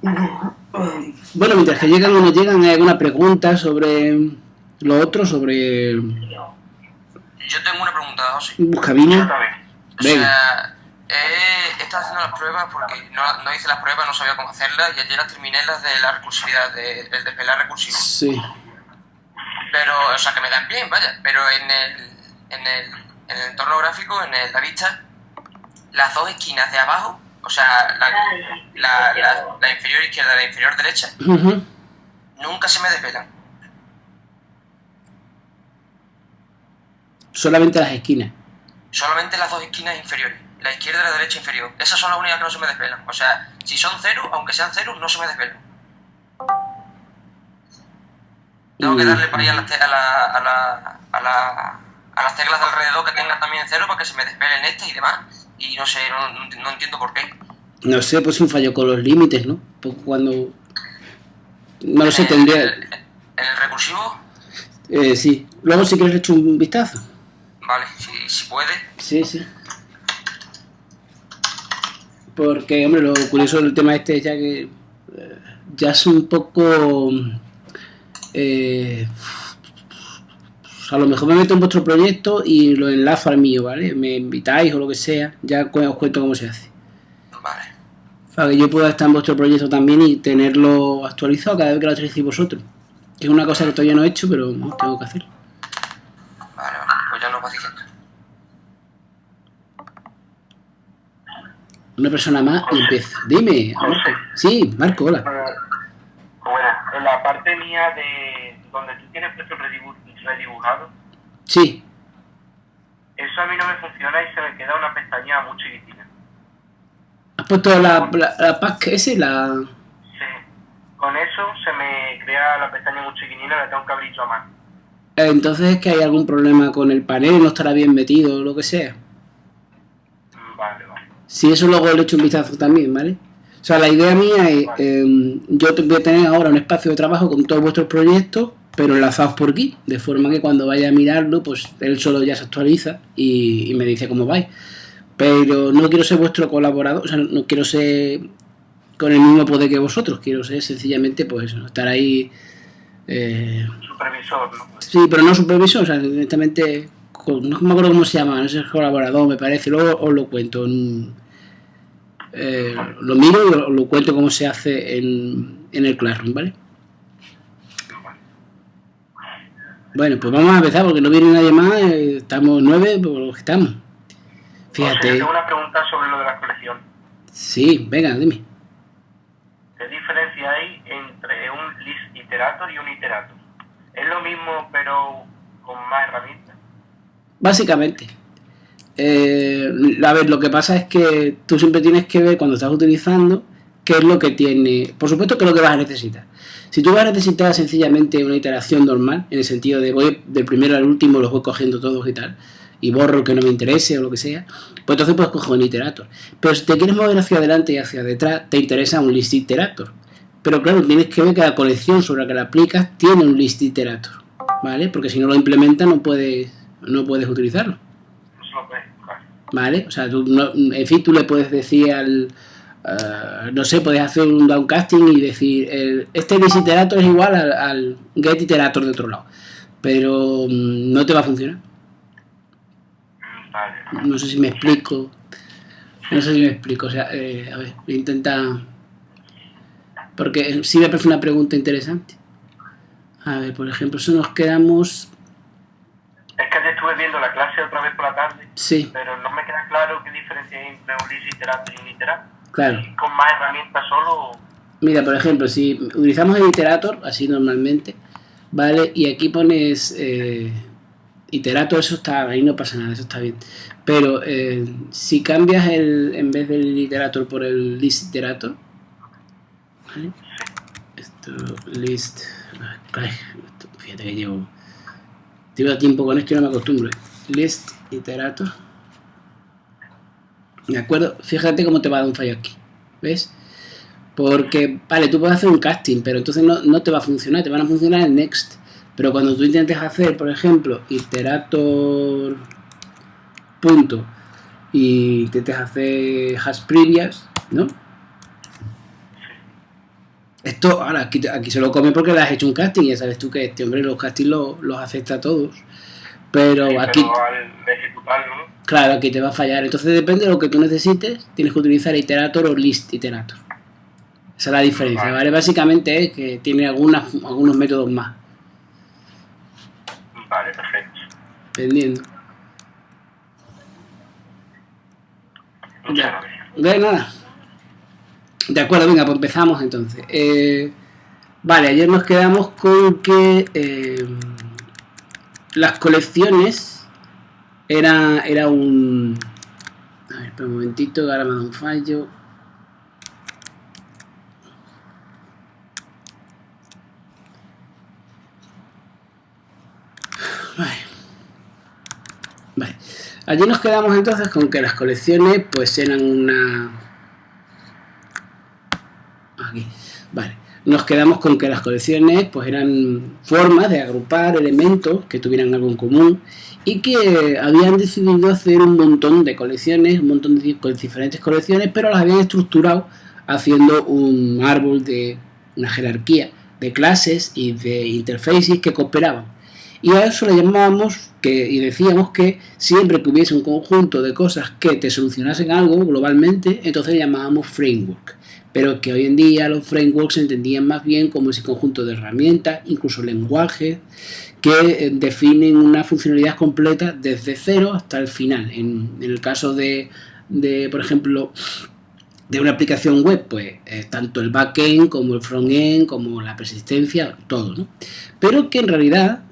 Bueno, mientras que llegan o no llegan, ¿hay alguna pregunta sobre lo otro, sobre Yo tengo una pregunta, José. Buscavina? O Venga. sea, he estado haciendo las pruebas porque no hice las pruebas, no sabía cómo hacerlas y ayer las terminé, las de la recursividad, el desvelar recursivo. Sí. Pero, o sea, que me dan bien, vaya. Pero en el entorno gráfico, la vista, las dos esquinas de abajo, o sea, la inferior izquierda y la inferior derecha, nunca se me desvelan. Solamente las esquinas. Solamente las dos esquinas inferiores, la izquierda y la derecha inferior. Esas son las únicas que no se me desvelan. O sea, si son ceros, aunque sean ceros, no se me desvelan. Tengo que darle para ahí a las teclas de alrededor que tengan también cero para que se me desvelen estas y demás. Y no sé, no entiendo por qué. No sé, pues un fallo con los límites, ¿no? Pues cuando... No lo sé, tendría... ¿En el recursivo? Sí. Luego si quieres le echo un vistazo. Vale, si puede. Sí, sí. Porque, hombre, lo curioso del tema este es ya que... ya es un poco... a lo mejor me meto en vuestro proyecto y lo enlazo al mío, ¿vale? Me invitáis o lo que sea, ya os cuento cómo se hace. Vale. Para que yo pueda estar en vuestro proyecto también y tenerlo actualizado cada vez que lo utilicéis vosotros. Que es una cosa que todavía no he hecho, pero tengo que hacerlo. Vale, pues ya nos vas diciendo. Una persona más y empiezo. Dime, Marco. Sí, Marco, hola. Bueno, en la parte mía de donde tú tienes puesto redibujado, Sí. eso a mí no me funciona y se me queda una pestaña muy chiquitina. ¿Has puesto la pack ese? Sí. Con eso se me crea la pestaña muy chiquitina, le tengo un cabrito a mano. Entonces es que hay algún problema con el panel, no estará bien metido o lo que sea. Vale. Si eso luego le echo un vistazo también, ¿vale? O sea, la idea mía es, yo voy a tener ahora un espacio de trabajo con todos vuestros proyectos, pero enlazados por aquí, de forma que cuando vaya a mirarlo, pues él solo ya se actualiza y me dice cómo vais. Pero no quiero ser vuestro colaborador, o sea, no quiero ser con el mismo poder que vosotros, quiero ser sencillamente, pues, estar ahí... supervisor, ¿no? Sí, pero no supervisor, o sea, directamente, no me acuerdo cómo se llama, no sé, colaborador, me parece, luego os lo cuento lo miro y lo cuento cómo se hace en el Classroom, ¿vale? Bueno, pues vamos a empezar porque no viene nadie más, estamos 9 por los que estamos. Fíjate. O sea, yo tengo una pregunta sobre lo de la colección. Sí, venga, dime. ¿Qué diferencia hay entre un list iterator y un iterator? ¿Es lo mismo pero con más herramientas? Básicamente. A ver, lo que pasa es que tú siempre tienes que ver cuando estás utilizando qué es lo que tiene. Por supuesto que es lo que vas a necesitar. Si tú vas a necesitar sencillamente una iteración normal, en el sentido de voy del primero al último, los voy cogiendo todos y tal, y borro el que no me interese o lo que sea, pues entonces puedes coger un iterator. Pero si te quieres mover hacia adelante y hacia detrás, te interesa un list iterator. Pero claro, tienes que ver que la colección sobre la que la aplicas tiene un list iterator, ¿vale? Porque si no lo implementas no puedes utilizarlo. ¿Vale? O sea, tú, en fin, tú le puedes decir al... no sé, puedes hacer un downcasting y decir este list iterator es igual al get iterator de otro lado. Pero no te va a funcionar. No sé si me explico. O sea, a ver, intenta... Porque sí me parece una pregunta interesante. A ver, por ejemplo, si nos quedamos... Es que ayer estuve viendo la clase otra vez por la tarde, sí, pero no me queda claro qué diferencia hay entre un list iterator y un iterator. Claro. ¿Y con más herramientas solo? Mira, por ejemplo, si utilizamos el iterator, así normalmente, ¿vale? Y aquí pones iterator, eso está, ahí no pasa nada, eso está bien. Pero si cambias en vez del iterator por el list iterator, ¿vale? Esto, list, fíjate que llevo tiempo con esto y no me acostumbro. List iterator, ¿de acuerdo? Fíjate cómo te va a dar un fallo aquí, ¿ves? Porque, vale, tú puedes hacer un casting, pero entonces no te va a funcionar, te van a funcionar el next. Pero cuando tú intentes hacer, por ejemplo, iterator punto y intentes hacer hash previas, ¿no? Esto, ahora, aquí se lo come porque le has hecho un casting, ya sabes tú que este hombre los castings los acepta a todos. Pero Sí, aquí, pero al ejecutarlo, ¿no? claro, aquí te va a fallar. Entonces depende de lo que tú necesites, tienes que utilizar iterator o list iterator. Esa es la diferencia, ¿vale? Básicamente es que tiene algunos métodos más. Vale, perfecto. Entendiendo. Muchas Ya. gracias. De nada. De acuerdo, venga, pues empezamos entonces. Vale, ayer nos quedamos con que las colecciones era un... A ver, espera un momentito, que ahora me da un fallo. Vale. Allí nos quedamos entonces con que las colecciones pues eran una... Aquí, vale. Nos quedamos con que las colecciones pues eran formas de agrupar elementos que tuvieran algo en común y que habían decidido hacer un montón de colecciones, un montón de diferentes colecciones, pero las habían estructurado haciendo un árbol de una jerarquía de clases y de interfaces que cooperaban. Y a eso le llamábamos y decíamos que siempre que hubiese un conjunto de cosas que te solucionasen algo globalmente, entonces le llamábamos framework. Pero que hoy en día los frameworks se entendían más bien como ese conjunto de herramientas, incluso lenguajes, que definen una funcionalidad completa desde cero hasta el final. En el caso de por ejemplo, de una aplicación web, pues tanto el backend como el frontend, como la persistencia, todo, ¿no? Pero que en realidad,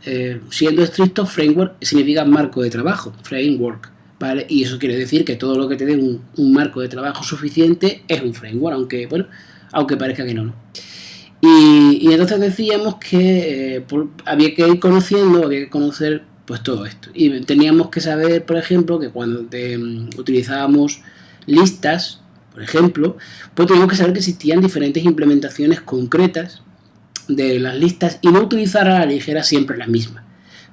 siendo estricto, framework significa marco de trabajo, framework, ¿vale? Y eso quiere decir que todo lo que te dé un marco de trabajo suficiente es un framework, aunque parezca que no. Y entonces decíamos que había que ir conociendo, había que conocer pues todo esto. Y teníamos que saber, por ejemplo, que cuando utilizábamos listas, por ejemplo, pues teníamos que saber que existían diferentes implementaciones concretas de las listas y no utilizar a la ligera siempre las mismas,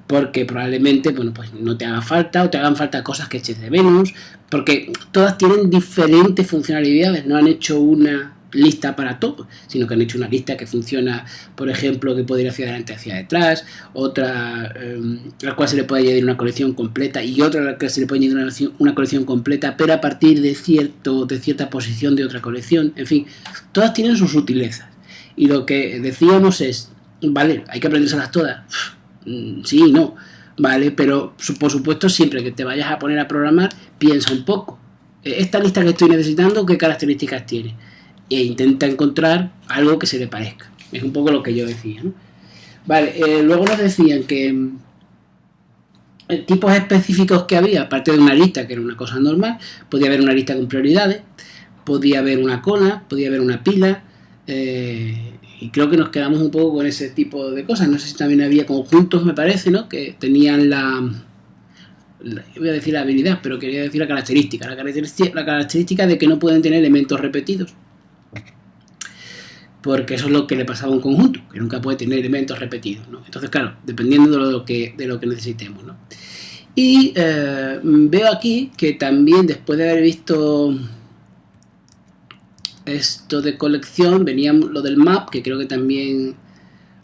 porque probablemente, bueno, pues no te haga falta o te hagan falta cosas que eches de menos, porque todas tienen diferentes funcionalidades, no han hecho una lista para todo, sino que han hecho una lista que funciona, por ejemplo, que puede ir hacia adelante, hacia detrás, otra a la cual se le puede añadir una colección completa y otra a la que se le puede añadir una colección completa, pero a partir de cierta posición de otra colección, en fin, todas tienen sus sutilezas. Y lo que decíamos es, vale, hay que aprendérselas todas. Sí y no, vale, pero por supuesto siempre que te vayas a poner a programar, piensa un poco. Esta lista que estoy necesitando, ¿qué características tiene? E intenta encontrar algo que se le parezca. Es un poco lo que yo decía, ¿no? Vale, luego nos decían que tipos específicos que había, aparte de una lista, que era una cosa normal, podía haber una lista con prioridades, podía haber una cola, podía haber una pila, y creo que nos quedamos un poco con ese tipo de cosas. No sé si también había conjuntos, me parece, ¿no? Que tenían voy a decir la habilidad, pero quería decir la característica de que no pueden tener elementos repetidos, porque eso es lo que le pasaba a un conjunto, que nunca puede tener elementos repetidos, ¿no? Entonces, claro, dependiendo de lo que necesitemos, ¿no? Y veo aquí que también, después de haber visto esto de colección, venía lo del map, que creo que también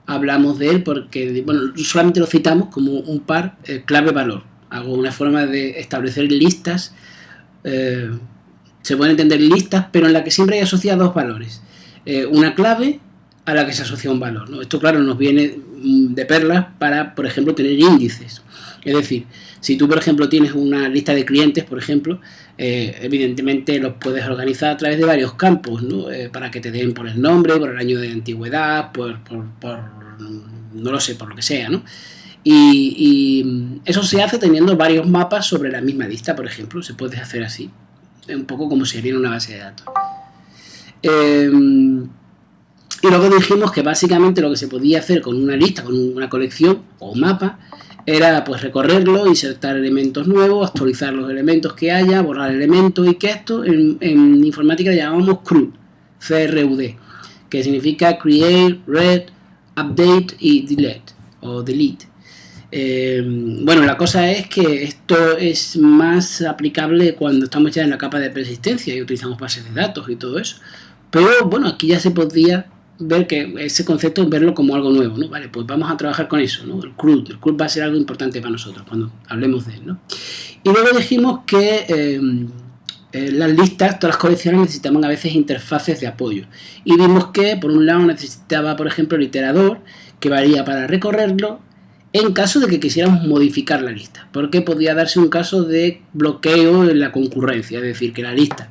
hablamos de él, porque, bueno, solamente lo citamos como un par clave-valor, algo, una forma de establecer listas, se pueden entender listas, pero en la que siempre hay asociados dos valores, una clave a la que se asocia un valor, ¿no? Esto, claro, nos viene de perlas para, por ejemplo, tener índices. Es decir, si tú, por ejemplo, tienes una lista de clientes, por ejemplo, evidentemente los puedes organizar a través de varios campos, ¿no? Para que te den por el nombre, por el año de antigüedad, por no lo sé, por lo que sea, ¿no? Y eso se hace teniendo varios mapas sobre la misma lista, por ejemplo, se puede hacer así, un poco como si sería una base de datos. Y luego dijimos que básicamente lo que se podía hacer con una lista, con una colección o un mapa, era pues recorrerlo, insertar elementos nuevos, actualizar los elementos que haya, borrar elementos, y que esto en informática le llamamos CRUD, C-R-U-D, que significa Create, Read, Update y Delete, o Delete. Bueno, la cosa es que esto es más aplicable cuando estamos ya en la capa de persistencia y utilizamos bases de datos y todo eso. Pero bueno, aquí ya se podía ver que ese concepto, verlo como algo nuevo, ¿no? Vale, pues vamos a trabajar con eso, ¿no? El CRUD va a ser algo importante para nosotros cuando hablemos de él, ¿no? Y luego dijimos que las listas, todas las colecciones necesitaban a veces interfaces de apoyo. Y vimos que, por un lado, necesitaba, por ejemplo, el iterador, que valía para recorrerlo, en caso de que quisiéramos modificar la lista, porque podía darse un caso de bloqueo en la concurrencia, es decir, que la lista,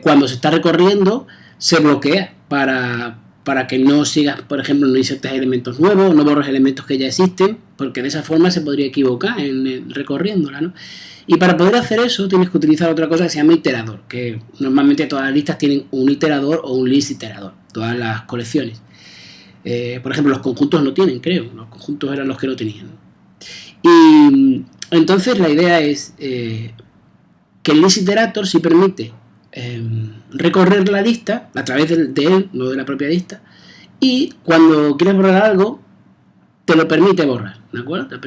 cuando se está recorriendo, se bloquea para que no sigas, por ejemplo, no insertes elementos nuevos, no borres elementos que ya existen, porque de esa forma se podría equivocar recorriéndola, ¿no? Y para poder hacer eso tienes que utilizar otra cosa que se llama iterador, que normalmente todas las listas tienen un iterador o un list iterador, todas las colecciones. Por ejemplo, los conjuntos no tienen, creo, los conjuntos eran los que no tenían. Y entonces la idea es que el list iterator sí permite recorrer la lista a través de él, no de la propia lista, y cuando quieres borrar algo te lo permite borrar, ¿de acuerdo? Te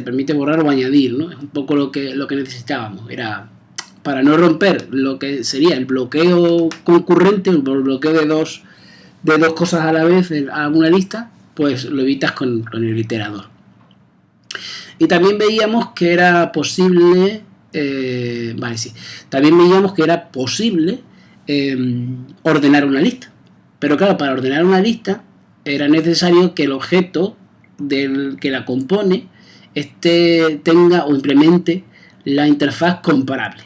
permite borrar o añadir, ¿no? Es un poco lo que necesitábamos, era para no romper lo que sería el bloqueo concurrente, el bloqueo de dos cosas a la vez en alguna lista, pues lo evitas con el iterador. Y también veíamos que era posible también veíamos que era posible ordenar una lista, pero claro, para ordenar una lista era necesario que el objeto del que la compone tenga o implemente la interfaz comparable,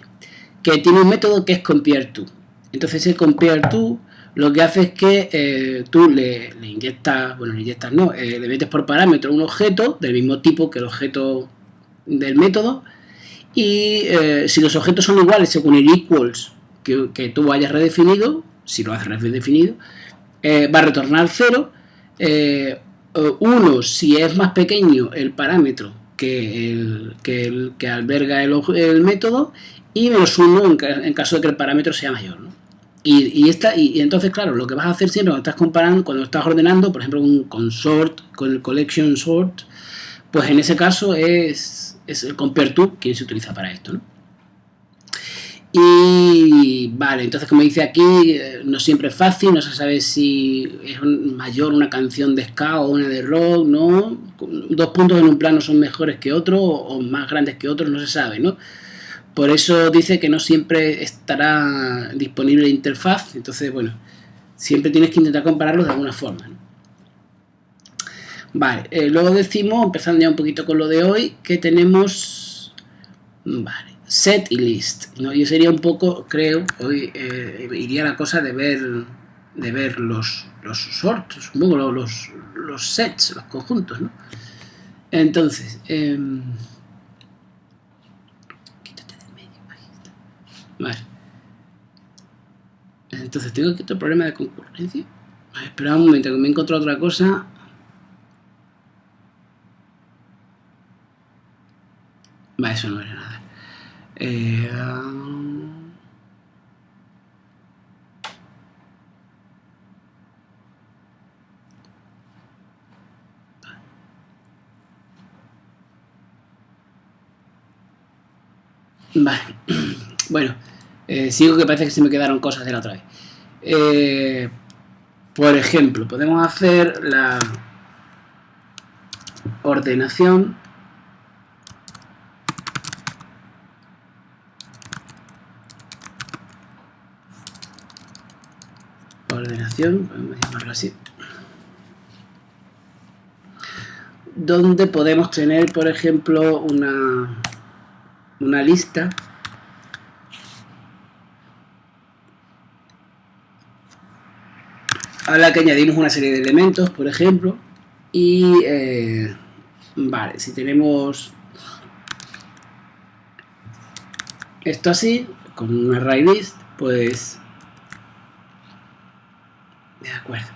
que tiene un método que es compareTo. Entonces ese compareTo lo que hace es que tú le metes por parámetro un objeto del mismo tipo que el objeto del método, y si los objetos son iguales según el equals que tú hayas redefinido, si lo has redefinido, va a retornar 0, 1 si es más pequeño el parámetro que alberga el método, y -1 en caso de que el parámetro sea mayor, ¿no? Y entonces, claro, lo que vas a hacer siempre cuando estás comparando, cuando estás ordenando, por ejemplo, con el collection sort, pues en ese caso es el compareTo quien se utiliza para esto, ¿no? Y vale, entonces como dice aquí, no siempre es fácil, no se sabe si es mayor una canción de ska o una de rock, ¿no? 2 puntos en un plano son mejores que otros o más grandes que otros, no se sabe, ¿no? Por eso dice que no siempre estará disponible la interfaz, entonces bueno, siempre tienes que intentar compararlos de alguna forma, ¿no? Vale, luego decimos, empezando ya un poquito con lo de hoy, que tenemos, vale, set y list, ¿no? Yo sería un poco, creo, hoy iría la cosa de ver los sorts, supongo, los sets, los conjuntos, ¿no? Entonces, quítate del medio, ahí está. Vale. Entonces, tengo aquí otro problema de concurrencia. Vale, espera un momento, que me he encontrado otra cosa. Va, eso no era nada. Vale. Bueno, sigo, que parece que se me quedaron cosas de la otra vez. Por ejemplo, podemos hacer la ordenación podemos llamarlo así, donde podemos tener, por ejemplo, una lista a la que añadimos una serie de elementos, por ejemplo, y vale, si tenemos esto así, con un array list, pues de acuerdo.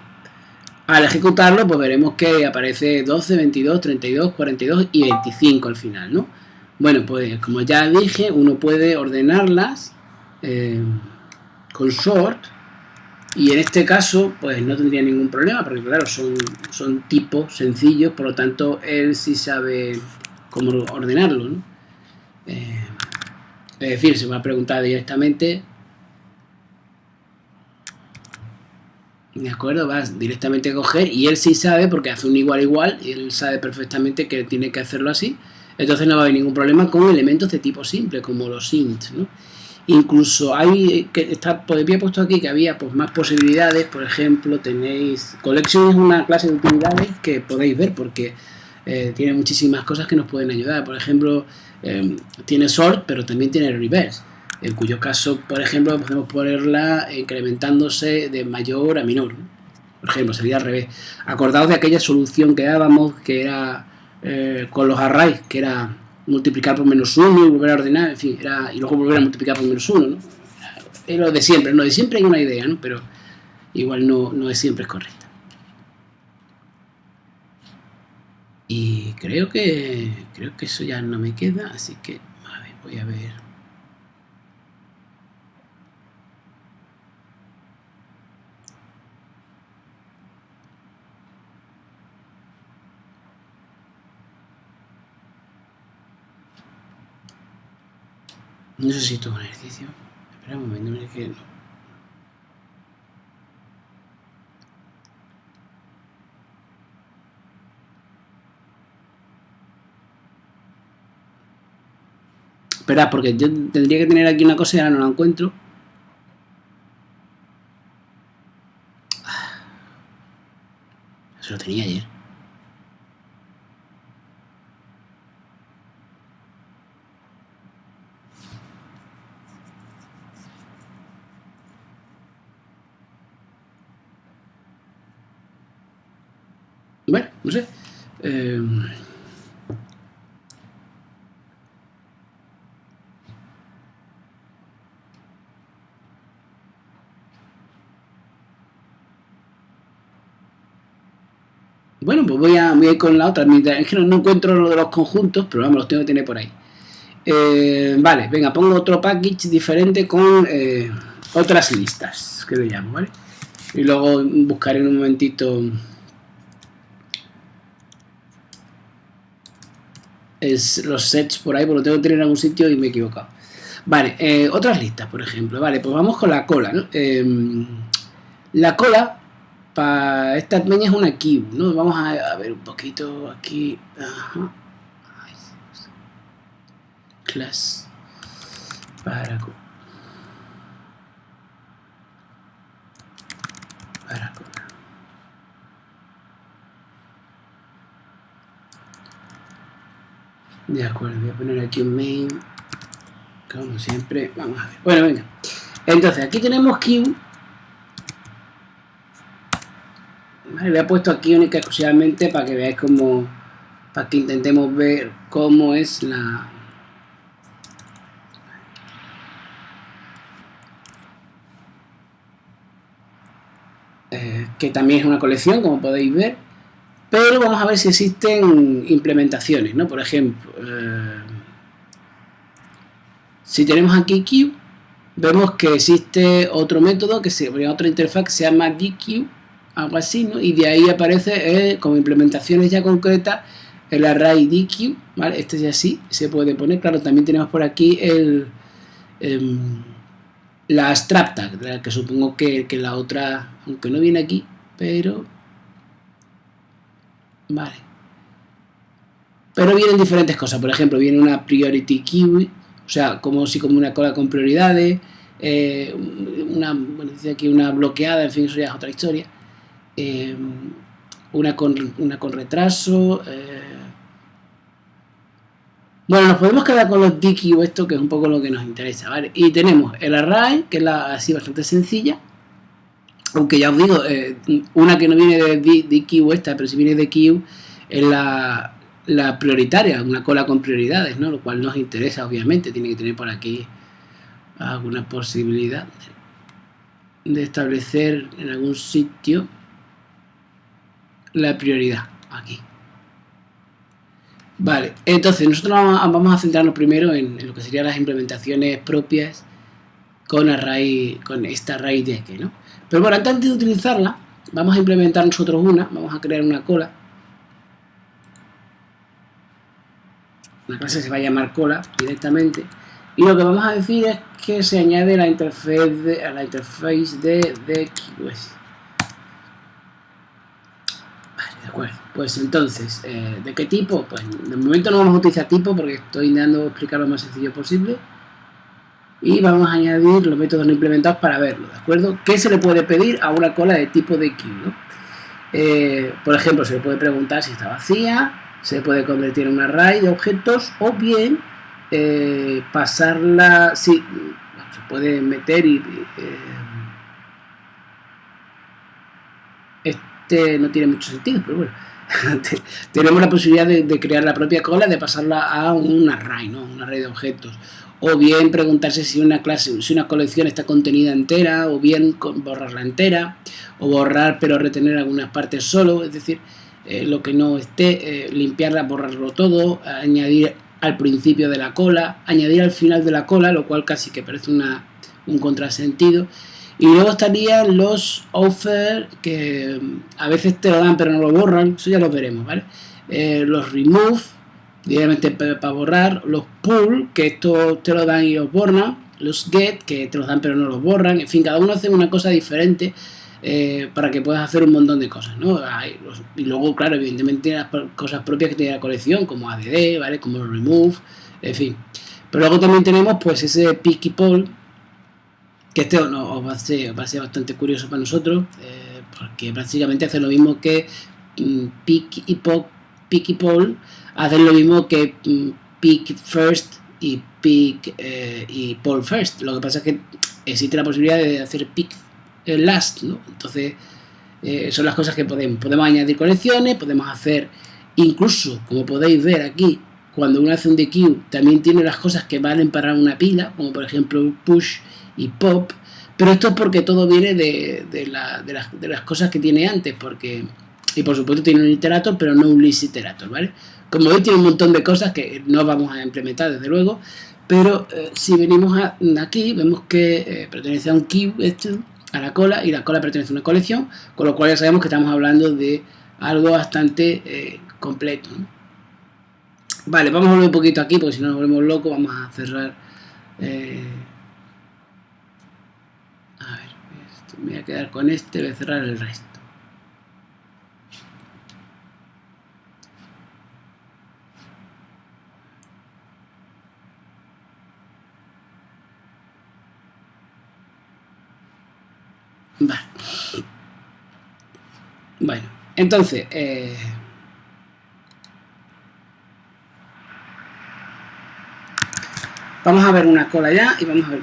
Al ejecutarlo, pues veremos que aparece 12, 22, 32, 42 y 25 al final, ¿no? Bueno, pues como ya dije, uno puede ordenarlas con sort, y en este caso, pues no tendría ningún problema, porque claro, son tipos sencillos, por lo tanto, él sí sabe cómo ordenarlo, ¿no? Es decir, se va a preguntar directamente ¿De acuerdo? Vas directamente a coger y él sí sabe, porque hace un igual igual, y él sabe perfectamente que tiene que hacerlo así. Entonces no va a haber ningún problema con elementos de tipo simple, como los int, ¿no? Incluso hay, que está, pues había puesto aquí que había pues más posibilidades. Por ejemplo, tenéis collection, es una clase de utilidades que podéis ver porque tiene muchísimas cosas que nos pueden ayudar. Por ejemplo, tiene sort, pero también tiene reverse, en cuyo caso, por ejemplo, podemos ponerla incrementándose de mayor a menor, ¿no? Por ejemplo, sería al revés. Acordaos de aquella solución que dábamos, que era con los arrays, que era multiplicar por menos 1 y volver a ordenar, en fin, y luego volver a multiplicar por menos 1, ¿no? Es lo de siempre, no, de siempre hay una idea, ¿no? Pero igual no es siempre es correcta. Y creo que eso ya no me queda, así que a ver, voy a ver. No sé si esto es un ejercicio. Espera un momento, es que no. Espera, porque yo tendría que tener aquí una cosa y ahora no la encuentro. Eso lo tenía ayer. Bueno, no sé. Bueno, pues voy a ir con la otra. Es que no encuentro lo de los conjuntos, pero vamos, los tengo que tener por ahí. Vale, venga, pongo otro package diferente con otras listas, que le llamo, ¿vale? Y luego buscaré en un momentito los sets por ahí, porque lo tengo que tener en algún sitio y me he equivocado. Vale, otras listas, por ejemplo. Vale, pues vamos con la cola, ¿no? La cola para esta peña es una queue, ¿no? Vamos a ver un poquito aquí. Ajá. Class para cola. De acuerdo, voy a poner aquí un main, como siempre. Vamos a ver. Bueno, venga. Entonces, aquí tenemos queue. Vale, le he puesto aquí única y exclusivamente para que veáis cómo, para que intentemos ver cómo es la... que también es una colección, como podéis ver, pero vamos a ver si existen implementaciones, ¿no? Por ejemplo, si tenemos aquí queue, vemos que existe otro método, otra interfaz que se llama dqueue, algo así, ¿no? Y de ahí aparece como implementaciones ya concretas el array dqueue, ¿vale? Este ya sí se puede poner. Claro, también tenemos por aquí la abstracta, que supongo que la otra, aunque no viene aquí, pero vale. Pero vienen diferentes cosas. Por ejemplo, viene una priority queue, o sea, como una cola con prioridades, bueno, dice aquí una bloqueada, en fin, eso ya es otra historia. Una con retraso. Bueno, nos podemos quedar con los dqueue, esto que es un poco lo que nos interesa, ¿vale? Y tenemos el array, que es así bastante sencilla, aunque ya os digo, una que no viene de dqueue esta, pero si viene de queue, es la prioritaria, una cola con prioridades, ¿no? Lo cual nos interesa, obviamente, tiene que tener por aquí alguna posibilidad de establecer en algún sitio la prioridad, aquí. Vale, entonces nosotros vamos a centrarnos primero en lo que serían las implementaciones propias con esta array DQ, ¿no? Pero bueno, antes de utilizarla, vamos a implementar nosotros vamos a crear una cola. Una clase se va a llamar cola directamente. Y lo que vamos a decir es que se añade a la interface de DQS. acuerdo. Pues entonces, ¿de qué tipo? Pues de momento no vamos a utilizar tipo porque estoy intentando explicar lo más sencillo posible. Y vamos a añadir los métodos no implementados para verlo, ¿de acuerdo? ¿Qué se le puede pedir a una cola de tipo de queue, ¿no? Por ejemplo, se le puede preguntar si está vacía, se puede convertir en un array de objetos o bien pasarla, sí, se puede meter y este no tiene mucho sentido, pero bueno, tenemos la posibilidad de crear la propia cola, de pasarla a un array, ¿no? Un array de objetos. O bien preguntarse si una clase, si una colección está contenida entera, o bien borrarla entera, o borrar pero retener algunas partes solo, es decir, lo que no esté, limpiarla, borrarlo todo, añadir al principio de la cola, añadir al final de la cola, lo cual casi que parece un contrasentido. Y luego estarían los offer, que a veces te lo dan pero no lo borran, eso ya lo veremos, ¿vale? Los remove, directamente para borrar, los pull, que esto te lo dan y los borran, los get, que te los dan pero no los borran, en fin, cada uno hace una cosa diferente para que puedas hacer un montón de cosas, ¿no? Y luego, claro, evidentemente las cosas propias que tiene la colección, como add, ¿vale? Como remove, en fin. Pero luego también tenemos pues ese pick y pull, que este os va a ser bastante curioso para nosotros, porque básicamente hace lo mismo que pick y pull, hacen lo mismo que pick first y pick y pull first. Lo que pasa es que existe la posibilidad de hacer pick last, ¿no? Entonces son las cosas que podemos añadir colecciones, podemos hacer, incluso como podéis ver aquí, cuando uno hace un dequeue también tiene las cosas que valen para una pila, como por ejemplo push y pop, pero esto es porque todo viene de las cosas que tiene antes, y por supuesto tiene un iterator pero no un list iterator, ¿vale? Como veis tiene un montón de cosas que no vamos a implementar desde luego, pero si venimos aquí vemos que pertenece a un queue, a la cola, y la cola pertenece a una colección, con lo cual ya sabemos que estamos hablando de algo bastante completo, ¿no? Vale, vamos a volver un poquito aquí porque si no nos volvemos locos. Vamos a cerrar a ver, me voy a quedar con este, voy a cerrar el resto. Vale. Bueno, entonces vamos a ver una cola ya y vamos a ver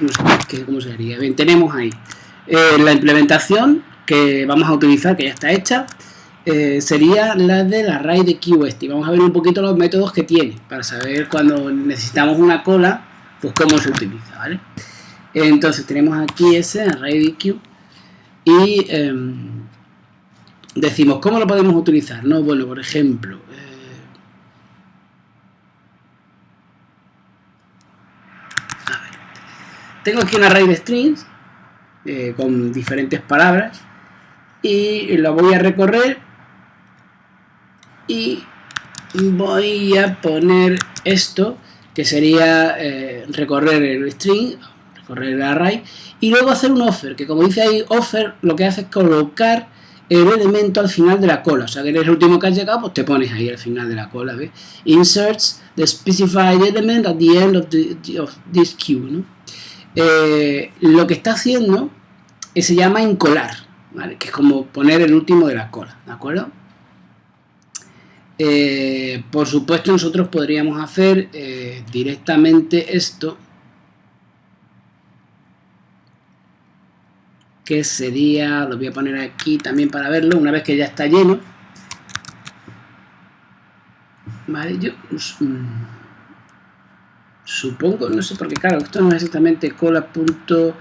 cómo se haría. Bien, tenemos ahí la implementación que vamos a utilizar, que ya está hecha, sería la del array de QST. Vamos a ver un poquito los métodos que tiene para saber cuando necesitamos una cola, pues cómo se utiliza, ¿vale? Entonces tenemos aquí ese array de Q y decimos cómo lo podemos utilizar, ¿no? Bueno, por ejemplo, tengo aquí un array de strings con diferentes palabras y lo voy a recorrer y voy a poner esto que sería recorrer el string, recorrer el array y luego hacer un offer, que como dice ahí offer lo que hace es colocar el elemento al final de la cola, o sea que eres el último que has llegado, pues te pones ahí al final de la cola, ¿ves? Inserts the specified element at the end of this queue, ¿no? Lo que está haciendo se llama encolar, ¿vale? Que es como poner el último de la cola, ¿de acuerdo? Por supuesto nosotros podríamos hacer directamente esto, que sería, lo voy a poner aquí también para verlo, una vez que ya está lleno, ¿vale? Yo supongo, no sé, porque claro, esto no es exactamente cola.offer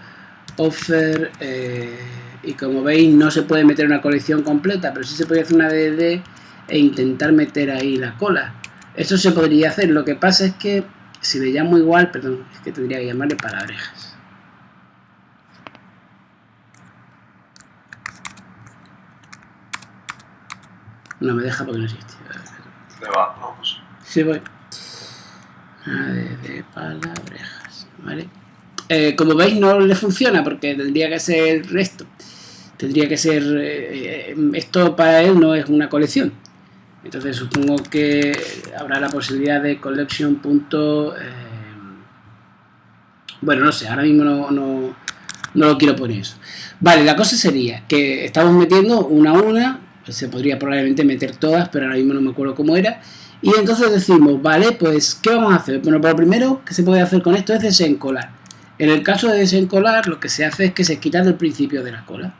y como veis no se puede meter una colección completa, pero sí se puede hacer una DD e intentar meter ahí la cola. Eso se podría hacer, lo que pasa es que si le llamo igual, perdón, es que tendría que llamarle palabrejas. No me deja porque no existe. Sí, voy. De palabrejas, ¿vale? Como veis no le funciona porque tendría que ser esto. Tendría que ser esto para él no es una colección. Entonces supongo que habrá la posibilidad de collection. Bueno, no sé, ahora mismo no lo quiero poner eso. Vale, la cosa sería que estamos metiendo una a una, pues se podría probablemente meter todas, pero ahora mismo no me acuerdo cómo era. Y entonces decimos, vale, pues, ¿qué vamos a hacer? Bueno, lo primero que se puede hacer con esto es desencolar. En el caso de desencolar, lo que se hace es que se quita del principio de la cola.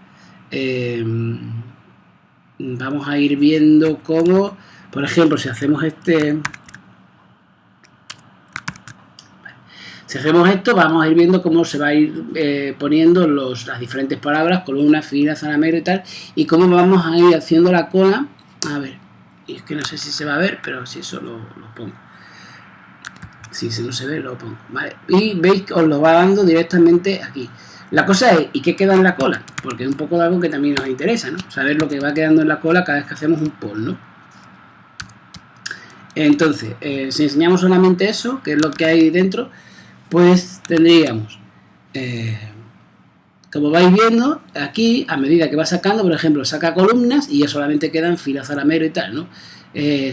Vamos a ir viendo cómo, por ejemplo, si hacemos si hacemos esto, vamos a ir viendo cómo se va a ir poniendo las diferentes palabras, columna, fila, zalamero y tal, y cómo vamos a ir haciendo la cola. A ver, y es que no sé si se va a ver, pero si eso lo pongo. Si no se ve, lo pongo. Vale. Y veis que os lo va dando directamente aquí. La cosa es, ¿y qué queda en la cola? Porque es un poco de algo que también nos interesa, ¿no? Saber lo que va quedando en la cola cada vez que hacemos un poll, ¿no? Entonces, si enseñamos solamente eso, que es lo que hay dentro, pues tendríamos, como vais viendo, aquí, a medida que va sacando, por ejemplo, saca columnas y ya solamente quedan filas, zalamero y tal, ¿no?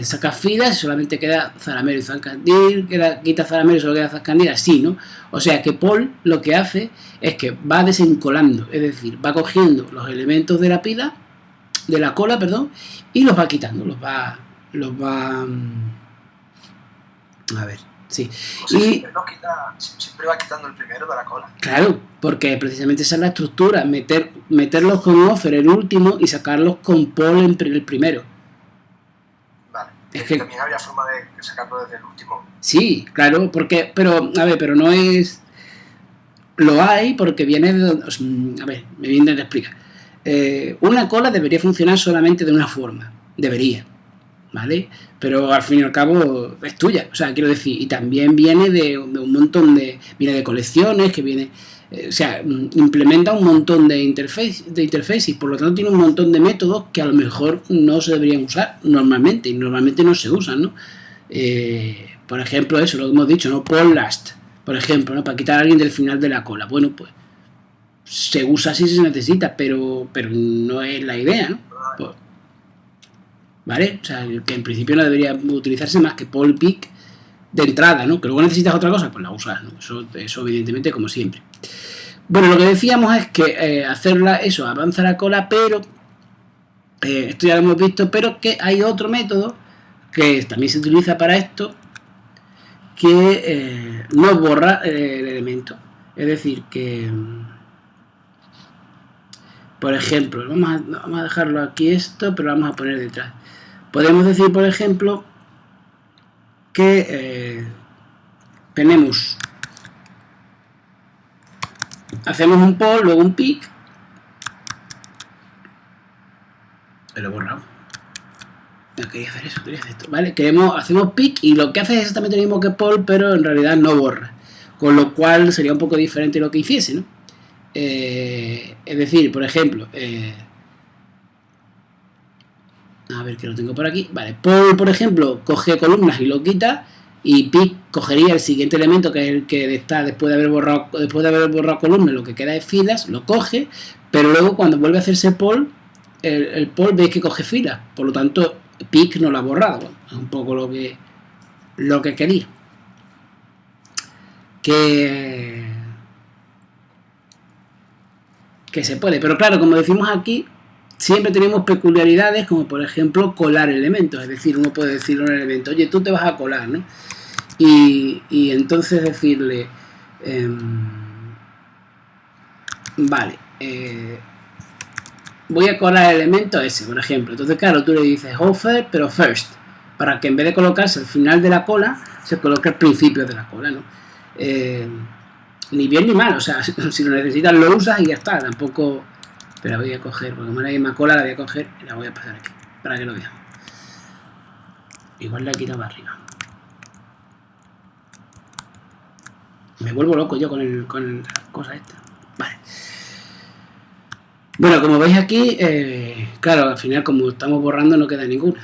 Saca filas y solamente queda zalamero y zascandil, quita zalamero y solo queda zascandil, así, ¿no? O sea que Paul lo que hace es que va desencolando, es decir, va cogiendo los elementos de la pila, de la cola, perdón, y los va quitando, a ver, sí. O sea, siempre va quitando el primero de la cola. Claro, porque precisamente esa es la estructura, meterlos con offer el último y sacarlos con Paul el primero. Vale. Es que también habría forma de sacarlo desde el último. Sí, claro, pero no es. Lo hay porque viene de. A ver, me viene a explicar. Una cola debería funcionar solamente de una forma. Debería. ¿Vale? Pero al fin y al cabo es tuya. O sea, quiero decir, y también viene de un montón de. Viene de colecciones, que viene. O sea, implementa un montón de interfaces y por lo tanto tiene un montón de métodos que a lo mejor no se deberían usar normalmente y normalmente no se usan, ¿no? Por ejemplo, eso, lo que hemos dicho, ¿no? Paul last, por ejemplo, ¿no? Para quitar a alguien del final de la cola. Bueno, pues se usa si se necesita, pero no es la idea, ¿no? Pues, ¿vale? O sea, que en principio no debería utilizarse más que Paul pick de entrada, ¿no? Que luego necesitas otra cosa, pues la usas, ¿no? Eso evidentemente como siempre. Bueno, lo que decíamos es que eso avanza la cola, pero esto ya lo hemos visto, pero que hay otro método que también se utiliza para esto, que no borra el elemento. Es decir, que por ejemplo, vamos a dejarlo aquí esto, pero lo vamos a poner detrás. Podemos decir, por ejemplo, que hacemos un poll, luego un pick, lo he borrado. No quería hacer eso, quería hacer esto, ¿vale? Hacemos pick y lo que hace es exactamente lo mismo que poll, pero en realidad no borra. Con lo cual sería un poco diferente lo que hiciese, ¿no? Es decir, por ejemplo, a ver que lo tengo por aquí. Vale, poll, por ejemplo, coge columnas y lo quita. Y pick cogería el siguiente elemento, que es el que está después de haber borrado columnas, lo que queda es filas, lo coge, pero luego cuando vuelve a hacerse poll, el poll veis que coge filas, por lo tanto pick no lo ha borrado. Bueno, es un poco lo que quería. Que se puede, pero claro, como decimos aquí, siempre tenemos peculiaridades, como por ejemplo colar elementos. Es decir, uno puede decirle a un elemento, oye, tú te vas a colar, ¿no? Y entonces decirle, vale, voy a colar el elemento ese, por ejemplo. Entonces, claro, tú le dices offer, pero first, para que en vez de colocarse al final de la cola, se coloque al principio de la cola, ¿no? Ni bien ni mal, o sea, si lo necesitas lo usas y ya está, tampoco. Pero la voy a coger, porque como la misma cola la voy a coger y la voy a pasar aquí, para que lo veamos. Igual la he quitado para arriba. Me vuelvo loco yo con la cosa esta. Vale. Bueno, como veis aquí, claro, al final como estamos borrando no queda ninguna.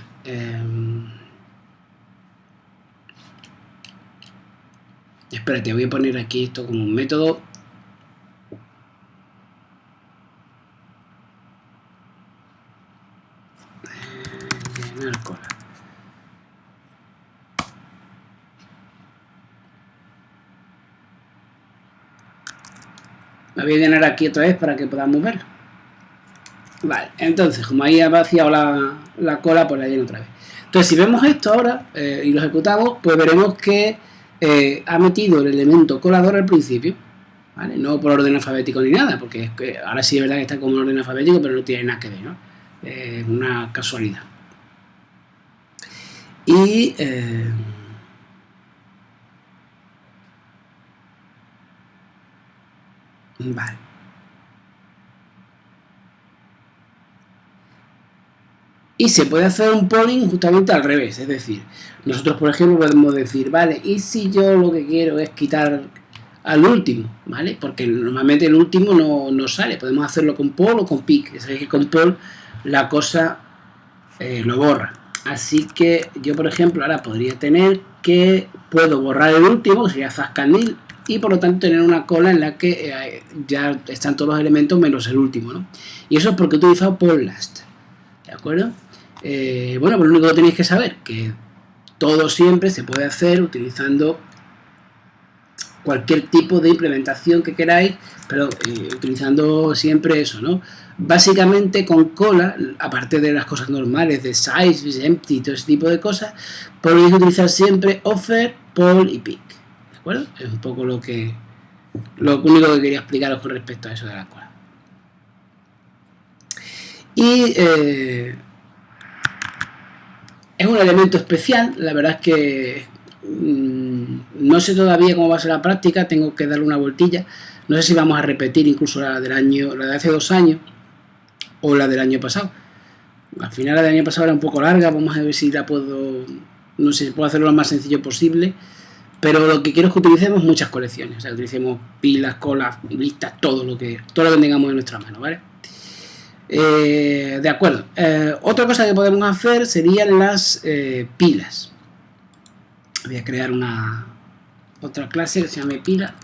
Espérate, voy a poner aquí esto como un método. Llenar cola. Me voy a llenar aquí otra vez para que podamos verlo. Vale, entonces, como ahí ha vaciado la cola, pues la lleno otra vez. Entonces, si vemos esto ahora y lo ejecutamos, pues veremos que ha metido el elemento colador al principio, ¿vale? No por orden alfabético ni nada, porque es que ahora sí es verdad que está como en orden alfabético, pero no tiene nada que ver, ¿no? Es una casualidad. Y vale. Y se puede hacer un polling justamente al revés, es decir, nosotros por ejemplo podemos decir, vale, ¿y si yo lo que quiero es quitar al último? ¿Vale? Porque normalmente el último no sale, podemos hacerlo con poll o con pick, sabéis que con poll la cosa lo borra. Así que yo por ejemplo ahora podría tener que puedo borrar el último, que sería zascanil, y por lo tanto tener una cola en la que ya están todos los elementos menos el último, ¿no? Y eso es porque he utilizado poll last, ¿de acuerdo? Bueno, pues lo único que tenéis que saber que todo siempre se puede hacer utilizando cualquier tipo de implementación que queráis, pero utilizando siempre eso, ¿no? Básicamente con cola, aparte de las cosas normales de size, empty, todo ese tipo de cosas, podéis utilizar siempre offer, poll y pick, ¿de acuerdo? Es un poco lo único que quería explicaros con respecto a eso de la cola. Y es un elemento especial, la verdad es que no sé todavía cómo va a ser la práctica, tengo que darle una vueltilla, no sé si vamos a repetir incluso la de hace 2 años o la del año pasado. Al final la del año pasado era un poco larga, vamos a ver si la puedo, no sé, puedo hacerlo lo más sencillo posible, pero lo que quiero es que utilicemos muchas colecciones, o sea, que utilicemos pilas, colas, listas, todo lo que tengamos en nuestra mano, ¿vale? De acuerdo. Otra cosa que podemos hacer serían las pilas. Voy a crear otra clase que se llame pila.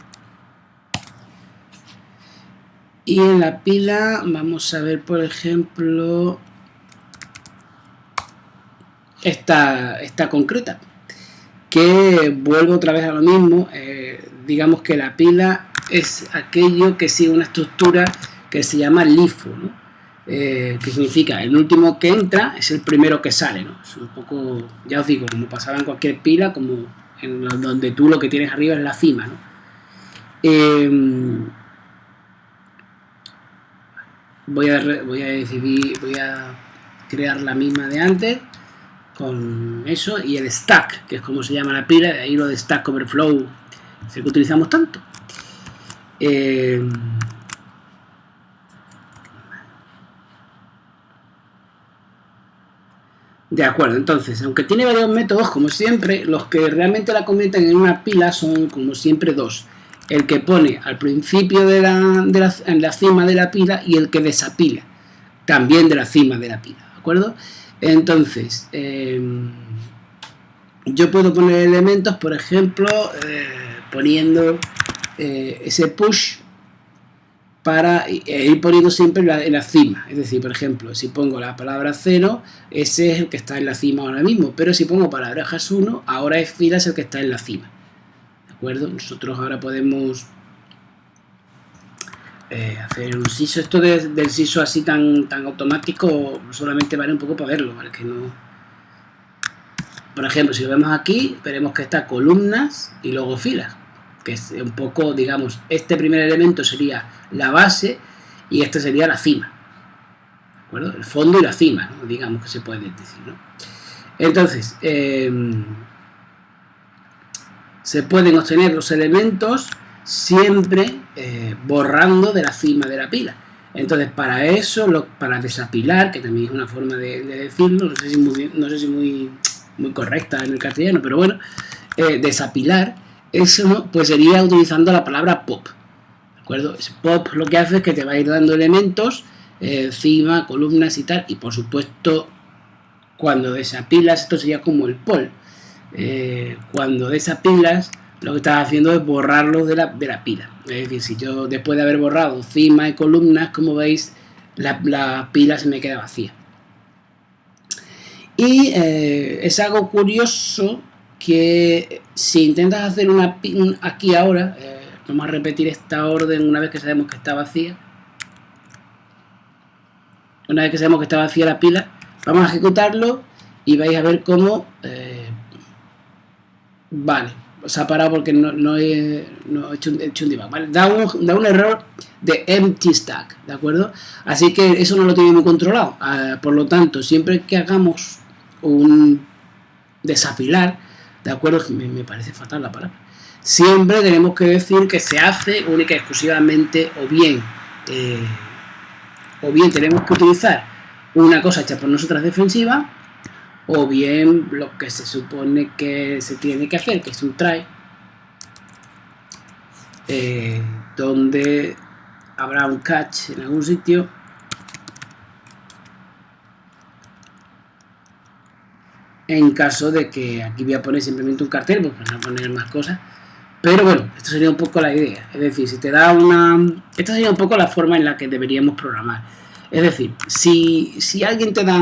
Y en la pila vamos a ver, por ejemplo, esta concreta, que vuelvo otra vez a lo mismo. Digamos que la pila es aquello que sigue una estructura que se llama LIFO, ¿no? Que significa el último que entra es el primero que sale, ¿no? Es un poco, ya os digo, como pasaba en cualquier pila, como en donde tú lo que tienes arriba es la cima, ¿no? Voy a crear la misma de antes con eso y el stack, que es como se llama la pila, de ahí lo de Stack Overflow, es el que utilizamos tanto. De acuerdo, entonces, aunque tiene varios métodos, como siempre, los que realmente la convierten en una pila son, como siempre, dos. El que pone al principio en la cima de la pila y el que desapila, también de la cima de la pila, ¿de acuerdo? Entonces, yo puedo poner elementos, por ejemplo, poniendo ese push para ir poniendo siempre en la cima. Es decir, por ejemplo, si pongo la palabra 0, ese es el que está en la cima ahora mismo, pero si pongo palabras 1, ahora es filas el que está en la cima. ¿De acuerdo? Nosotros ahora podemos hacer un SISO. Esto del SISO así tan automático solamente vale un poco para verlo, ¿vale? Que no... Por ejemplo, si lo vemos aquí, veremos que está columnas y luego filas, que es un poco, digamos, este primer elemento sería la base y este sería la cima, ¿de acuerdo? El fondo y la cima, ¿no? Digamos que se puede decir, ¿no? Entonces, se pueden obtener los elementos siempre borrando de la cima de la pila. Entonces, para eso, para desapilar, que también es una forma de decirlo, no sé si muy correcta en el castellano, pero bueno, desapilar, eso, ¿no? Pues sería utilizando la palabra pop, ¿de acuerdo? Ese pop lo que hace es que te va a ir dando elementos, cima, columnas y tal, y por supuesto, cuando desapilas, esto sería como el poll. Cuando desapilas, lo que estás haciendo es borrarlo de la pila. Es decir, si yo después de haber borrado cima y columnas, como veis, la pila se me queda vacía. Y es algo curioso que si intentas hacer aquí ahora, Vamos a repetir esta orden una vez que sabemos que está vacía. Una vez que sabemos que está vacía la pila, vamos a ejecutarlo y vais a ver cómo vale, se ha parado porque no he hecho un debug, ¿vale? Da un error de empty stack, ¿de acuerdo? Así que eso no lo tiene muy controlado. Por lo tanto, siempre que hagamos un desapilar, ¿de acuerdo? Me parece fatal la palabra. Siempre tenemos que decir que se hace única y exclusivamente o bien tenemos que utilizar una cosa hecha por nosotras defensiva, o bien lo que se supone que se tiene que hacer, que es un try, donde habrá un catch en algún sitio en caso de que aquí voy a poner simplemente un cartel, pues para no poner más cosas. Pero bueno, esto sería un poco la idea. Es decir, si te da esta sería un poco la forma en la que deberíamos programar. Es decir, si alguien te da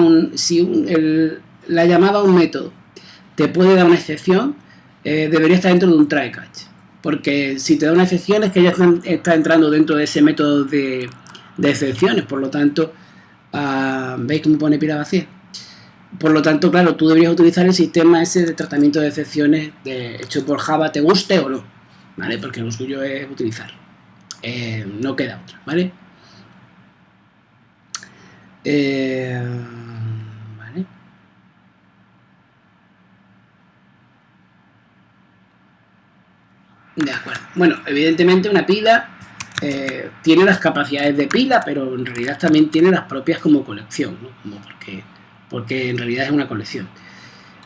la llamada a un método te puede dar una excepción, debería estar dentro de un try catch. Porque si te da una excepción es que ya está entrando dentro de ese método de excepciones. Por lo tanto, ¿veis cómo pone pila vacía? Por lo tanto, claro, tú deberías utilizar el sistema ese de tratamiento de excepciones hecho por Java, te guste o no, ¿vale? Porque lo suyo es utilizarlo. No queda otra, ¿vale? Vale. De acuerdo. Bueno, evidentemente una pila tiene las capacidades de pila, pero en realidad también tiene las propias como colección, ¿no? Como porque en realidad es una colección.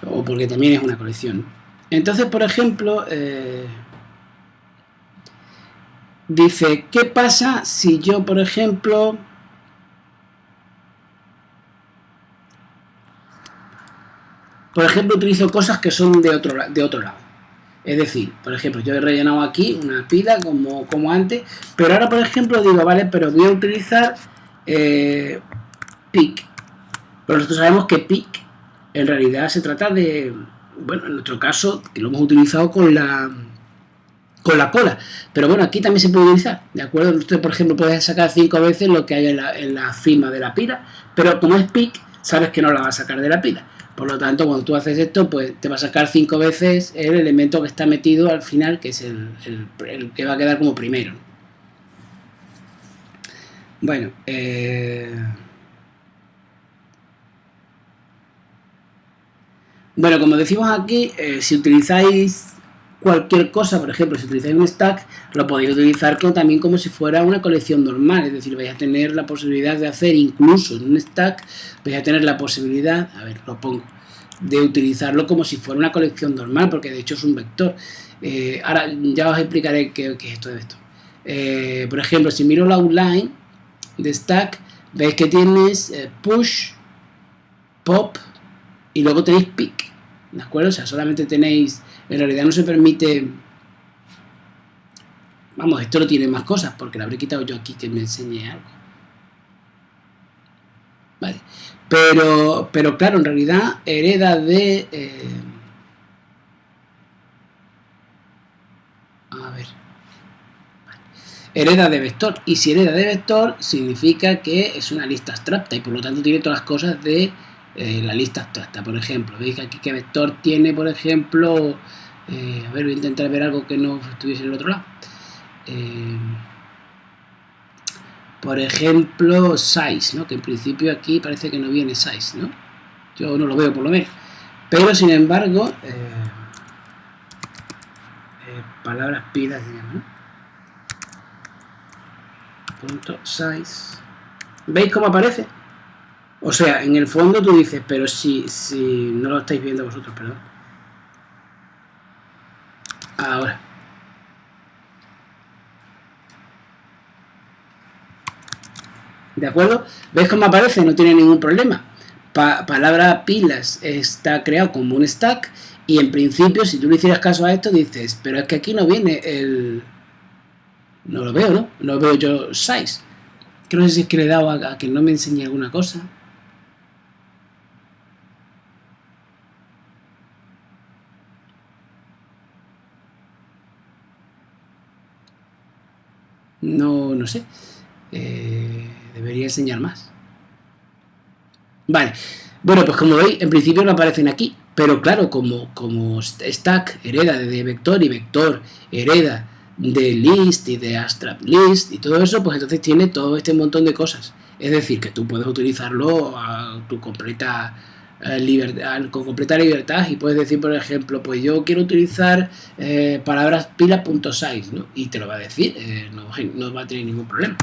O porque también es una colección. Entonces, por ejemplo, dice, ¿qué pasa si yo, por ejemplo, utilizo cosas que son de otro lado? Es decir, por ejemplo, yo he rellenado aquí una pila como antes, pero ahora, por ejemplo, digo, vale, pero voy a utilizar pick. Pero nosotros sabemos que pick en realidad se trata de, bueno, en nuestro caso, que lo hemos utilizado con la cola, pero bueno, aquí también se puede utilizar, ¿de acuerdo? Usted, por ejemplo, puede sacar 5 veces lo que hay en la cima de la pila, pero como es pick, sabes que no la va a sacar de la pila. Por lo tanto, cuando tú haces esto, pues te va a sacar 5 veces el elemento que está metido al final, que es el que va a quedar como primero. Bueno, como decimos aquí, si utilizáis cualquier cosa, por ejemplo, si utilizáis un stack, lo podéis utilizar también como si fuera una colección normal, es decir, vais a tener la posibilidad de hacer, incluso en un stack, vais a tener la posibilidad, a ver, lo pongo, de utilizarlo como si fuera una colección normal, porque de hecho es un vector. Ahora ya os explicaré qué es esto de vector. Por ejemplo, si miro la outline de stack, veis que tienes push, pop y luego tenéis pick, ¿de acuerdo? O sea, solamente tenéis, en realidad no se permite, vamos, esto no tiene más cosas porque lo habré quitado yo aquí que me enseñe algo, vale, pero claro, en realidad hereda de hereda de vector, y si hereda de vector significa que es una lista abstracta y por lo tanto tiene todas las cosas de la lista abstracta. Por ejemplo, veis aquí que vector tiene, por ejemplo, a ver, voy a intentar ver algo que no estuviese en el otro lado. Por ejemplo, size, ¿no? Que en principio aquí parece que no viene size, ¿no? Yo no lo veo por lo menos. Pero sin embargo, palabras pilas se llama, ¿no? Punto size. ¿Veis cómo aparece? O sea, en el fondo tú dices, pero si no lo estáis viendo vosotros, perdón. Ahora. ¿De acuerdo? ¿Veis cómo aparece? No tiene ningún problema. Palabra pilas está creado como un stack y en principio, si tú le hicieras caso a esto, dices, pero es que aquí no viene el... No lo veo, ¿no? No veo yo size. Que no sé si es que le he dado a que no me enseñe alguna cosa. No sé. Debería enseñar más. Vale. Bueno, pues como veis, en principio no aparecen aquí. Pero claro, como stack hereda de vector y vector hereda de list y de abstract list y todo eso, pues entonces tiene todo este montón de cosas. Es decir, que tú puedes utilizarlo a tu completa libertad, con completa libertad, y puedes decir, por ejemplo, pues yo quiero utilizar palabras pila.size, ¿no? Y te lo va a decir, no va a tener ningún problema.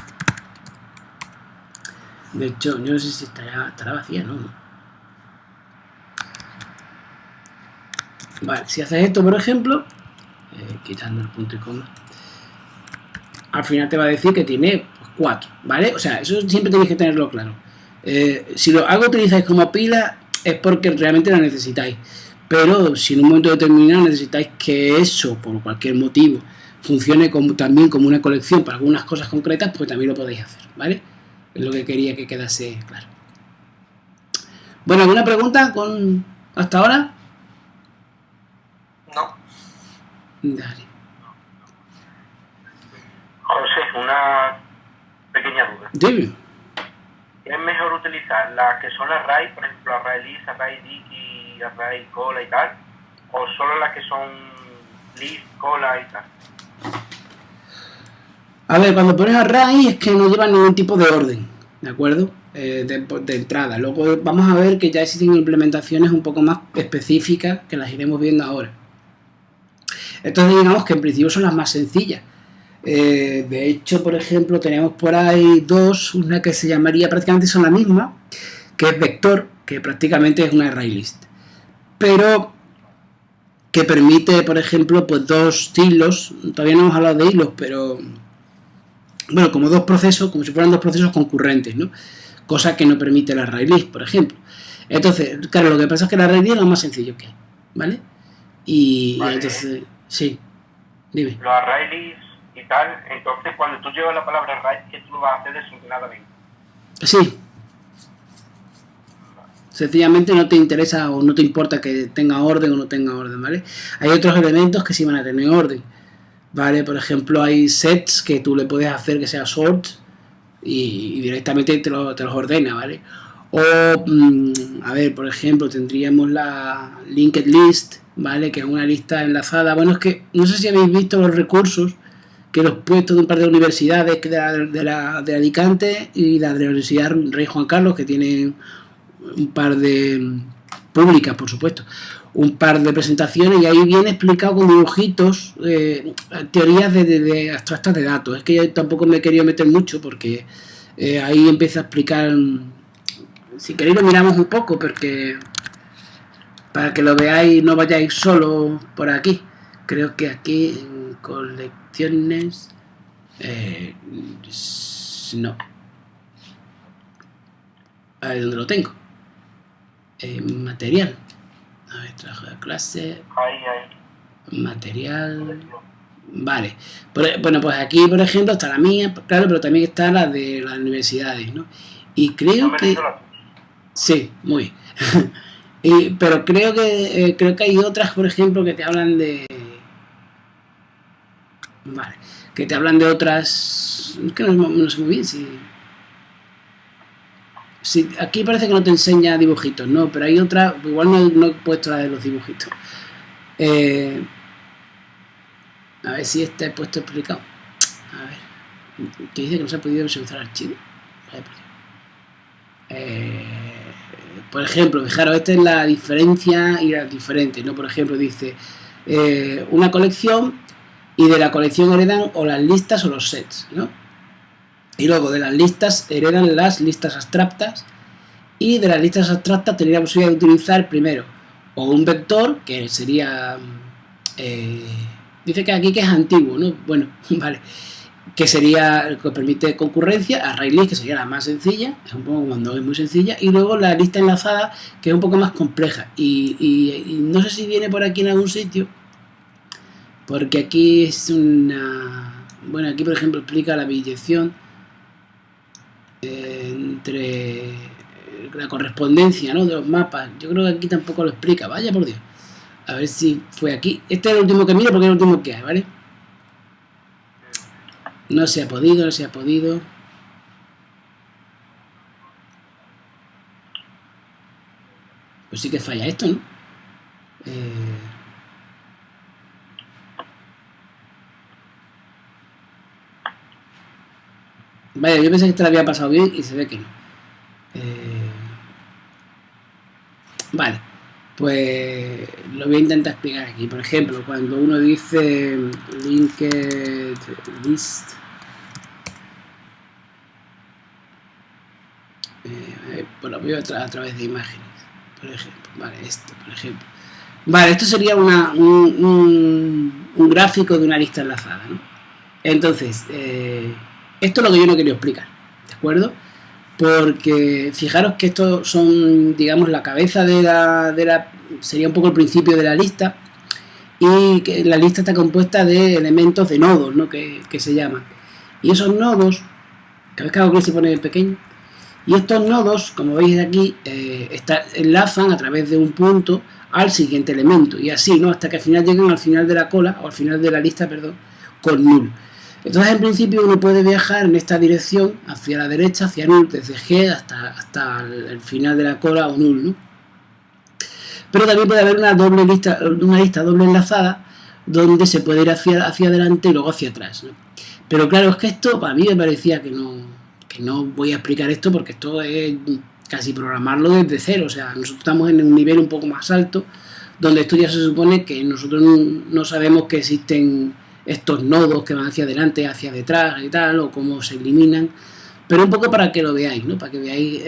De hecho, yo no sé si estará vacía, ¿no? Vale, si haces esto, por ejemplo, quitando el punto y coma, al final te va a decir que tiene 4, ¿vale? O sea, eso siempre tenéis que tenerlo claro. Si algo utilizáis como pila es porque realmente lo necesitáis. Pero si en un momento determinado necesitáis que eso, por cualquier motivo, funcione también como una colección para algunas cosas concretas, pues también lo podéis hacer, ¿vale? Es lo que quería que quedase claro. Bueno, ¿alguna pregunta hasta ahora? No. Dale. José, una pequeña duda. Dime. ¿Es mejor utilizar las que son array, por ejemplo, array list, array dict, array cola y tal? ¿O solo las que son list, cola y tal? A ver, cuando pones array es que no lleva ningún tipo de orden, ¿de acuerdo? De entrada. Luego vamos a ver que ya existen implementaciones un poco más específicas que las iremos viendo ahora. Entonces digamos que en principio son las más sencillas. De hecho, por ejemplo, tenemos por ahí dos, una que se llamaría, prácticamente son la misma, que es vector, que prácticamente es una array list, pero que permite, por ejemplo, pues dos hilos. Todavía no hemos hablado de hilos, pero bueno, como dos procesos, como si fueran dos procesos concurrentes, ¿no? Cosa que no permite la array list, por ejemplo. Entonces, claro, lo que pasa es que la array list es lo más sencillo que hay, ¿vale? Vale. Entonces, sí, dime. Los array list y tal, entonces cuando tú llevas la palabra array, ¿qué tú lo vas a hacer desinteladamente? Sí. Sencillamente no te interesa o no te importa que tenga orden o no tenga orden, ¿vale? Hay otros elementos que sí van a tener orden, ¿vale? Por ejemplo, hay sets que tú le puedes hacer que sea sort y directamente te los ordena, ¿vale? O, a ver, por ejemplo, tendríamos la linked list, ¿vale? Que es una lista enlazada. Bueno, es que no sé si habéis visto los recursos que los puestos de un par de universidades, de la Alicante y la de la Universidad Rey Juan Carlos, que tienen un par de públicas, por supuesto, un par de presentaciones, y ahí viene explicado con dibujitos teorías de abstractas de datos. Es que yo tampoco me he querido meter mucho porque ahí empieza a explicar. Si queréis lo miramos un poco, porque para que lo veáis, no vayáis solo por aquí. Creo que aquí en colecciones no. A ver dónde lo tengo. Material. A ver, trabajo de clase. Material. Vale. Bueno, pues aquí, por ejemplo, está la mía, claro, pero también está la de las universidades, ¿no? Y creo que. Sí, muy. Pero creo que hay otras, por ejemplo, que te hablan de. Vale. Que te hablan de otras. Es que no sé muy bien si. Sí, aquí parece que no te enseña dibujitos, ¿no? Pero hay otra, igual no he puesto la de los dibujitos. A ver si este he puesto explicado. A ver, que dice que no se ha podido visualizar archivo. Por ejemplo, fijaros, esta es la diferencia y las diferentes, ¿no? Por ejemplo, dice una colección, y de la colección heredan o las listas o los sets, ¿no? Y luego de las listas heredan las listas abstractas, y de las listas abstractas tendría la posibilidad de utilizar primero o un vector, que sería dice que aquí que es antiguo, ¿no? Bueno, vale, que sería, que permite concurrencia, array list, que sería la más sencilla, es un poco cuando es muy sencilla, y luego la lista enlazada, que es un poco más compleja, y no sé si viene por aquí en algún sitio, porque aquí es una, bueno, aquí por ejemplo explica la biyección entre la correspondencia, ¿no?, de los mapas. Yo creo que aquí tampoco lo explica, vaya por Dios. A ver si fue aquí. Este es el último que miro porque es el último que hay, ¿vale? No se ha podido, no se ha podido. Pues sí que falla esto, ¿no? Vaya, yo pensé que esto lo había pasado bien y se ve que no. Vale, pues lo voy a intentar explicar aquí. Por ejemplo, cuando uno dice linked list, pues lo veo a través de imágenes, por ejemplo. Vale, esto, por ejemplo. Vale, esto sería un gráfico de una lista enlazada, ¿no? Entonces, esto es lo que yo no quería explicar, ¿de acuerdo? Porque fijaros que estos son, digamos, la cabeza sería un poco el principio de la lista, y que la lista está compuesta de elementos de nodos, ¿no? que se llaman. Y esos nodos, cada vez que hago clic se pone pequeño, y estos nodos, como veis aquí, enlazan a través de un punto al siguiente elemento, y así, ¿no? Hasta que al final lleguen al final de la cola, o al final de la lista, perdón, con null. Entonces, en principio, uno puede viajar en esta dirección, hacia la derecha, hacia null, desde G hasta el final de la cola o null, ¿no? Pero también puede haber una lista doble enlazada, donde se puede ir hacia adelante y luego hacia atrás, ¿no? Pero claro, es que esto, para mí me parecía que no voy a explicar esto, porque esto es casi programarlo desde cero. O sea, nosotros estamos en un nivel un poco más alto, donde esto ya se supone que nosotros no sabemos que existen estos nodos que van hacia adelante, hacia detrás y tal, o cómo se eliminan, pero un poco para que lo veáis, ¿no? Para que veáis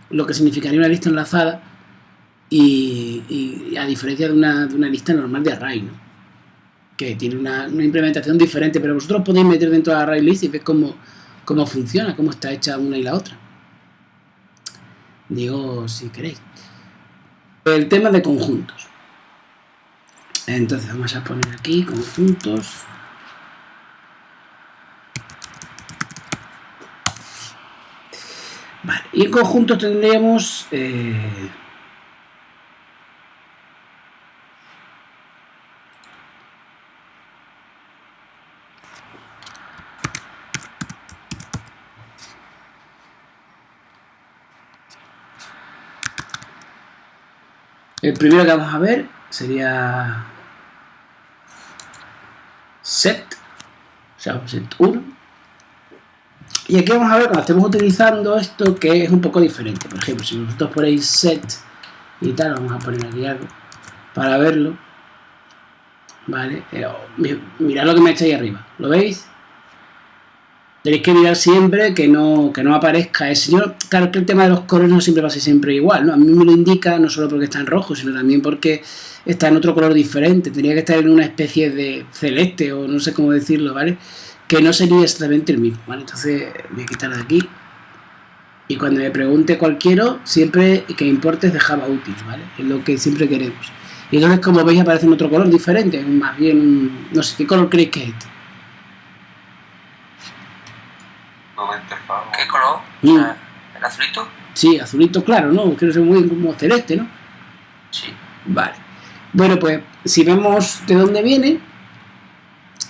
lo que significaría una lista enlazada, y a diferencia de una lista normal de array, ¿no? Que tiene una implementación diferente, pero vosotros podéis meter dentro de array list y ver cómo funciona, cómo está hecha una y la otra. Digo, si queréis. El tema de conjuntos. Entonces vamos a poner aquí conjuntos. Vale, y en conjuntos tendríamos el primero que vamos a ver sería set, o sea, set 1. Y aquí vamos a ver cuando estemos utilizando esto, que es un poco diferente. Por ejemplo, si vosotros ponéis set y tal, vamos a poner aquí algo para verlo. Vale, mirad lo que me he hecho ahí arriba, ¿lo veis? Tenéis que mirar siempre que no aparezca ese. Claro que el tema de los colores no siempre va a ser siempre igual, ¿no? A mí me lo indica no solo porque está en rojo, sino también porque está en otro color diferente. Tendría que estar en una especie de celeste, o no sé cómo decirlo, ¿vale? Que no sería exactamente el mismo, ¿vale? Entonces voy a quitar de aquí. Y cuando me pregunte cuál quiero, siempre que importe es de Java útil, ¿vale? Es lo que siempre queremos. Y entonces, como veis, aparece en otro color diferente, más bien, no sé, ¿qué color creéis que es este? ¿Qué color? O sea, ¿el azulito? Sí, azulito claro, ¿no? Creo que es muy como celeste, ¿no? Sí. Vale. Bueno, pues si vemos de dónde viene,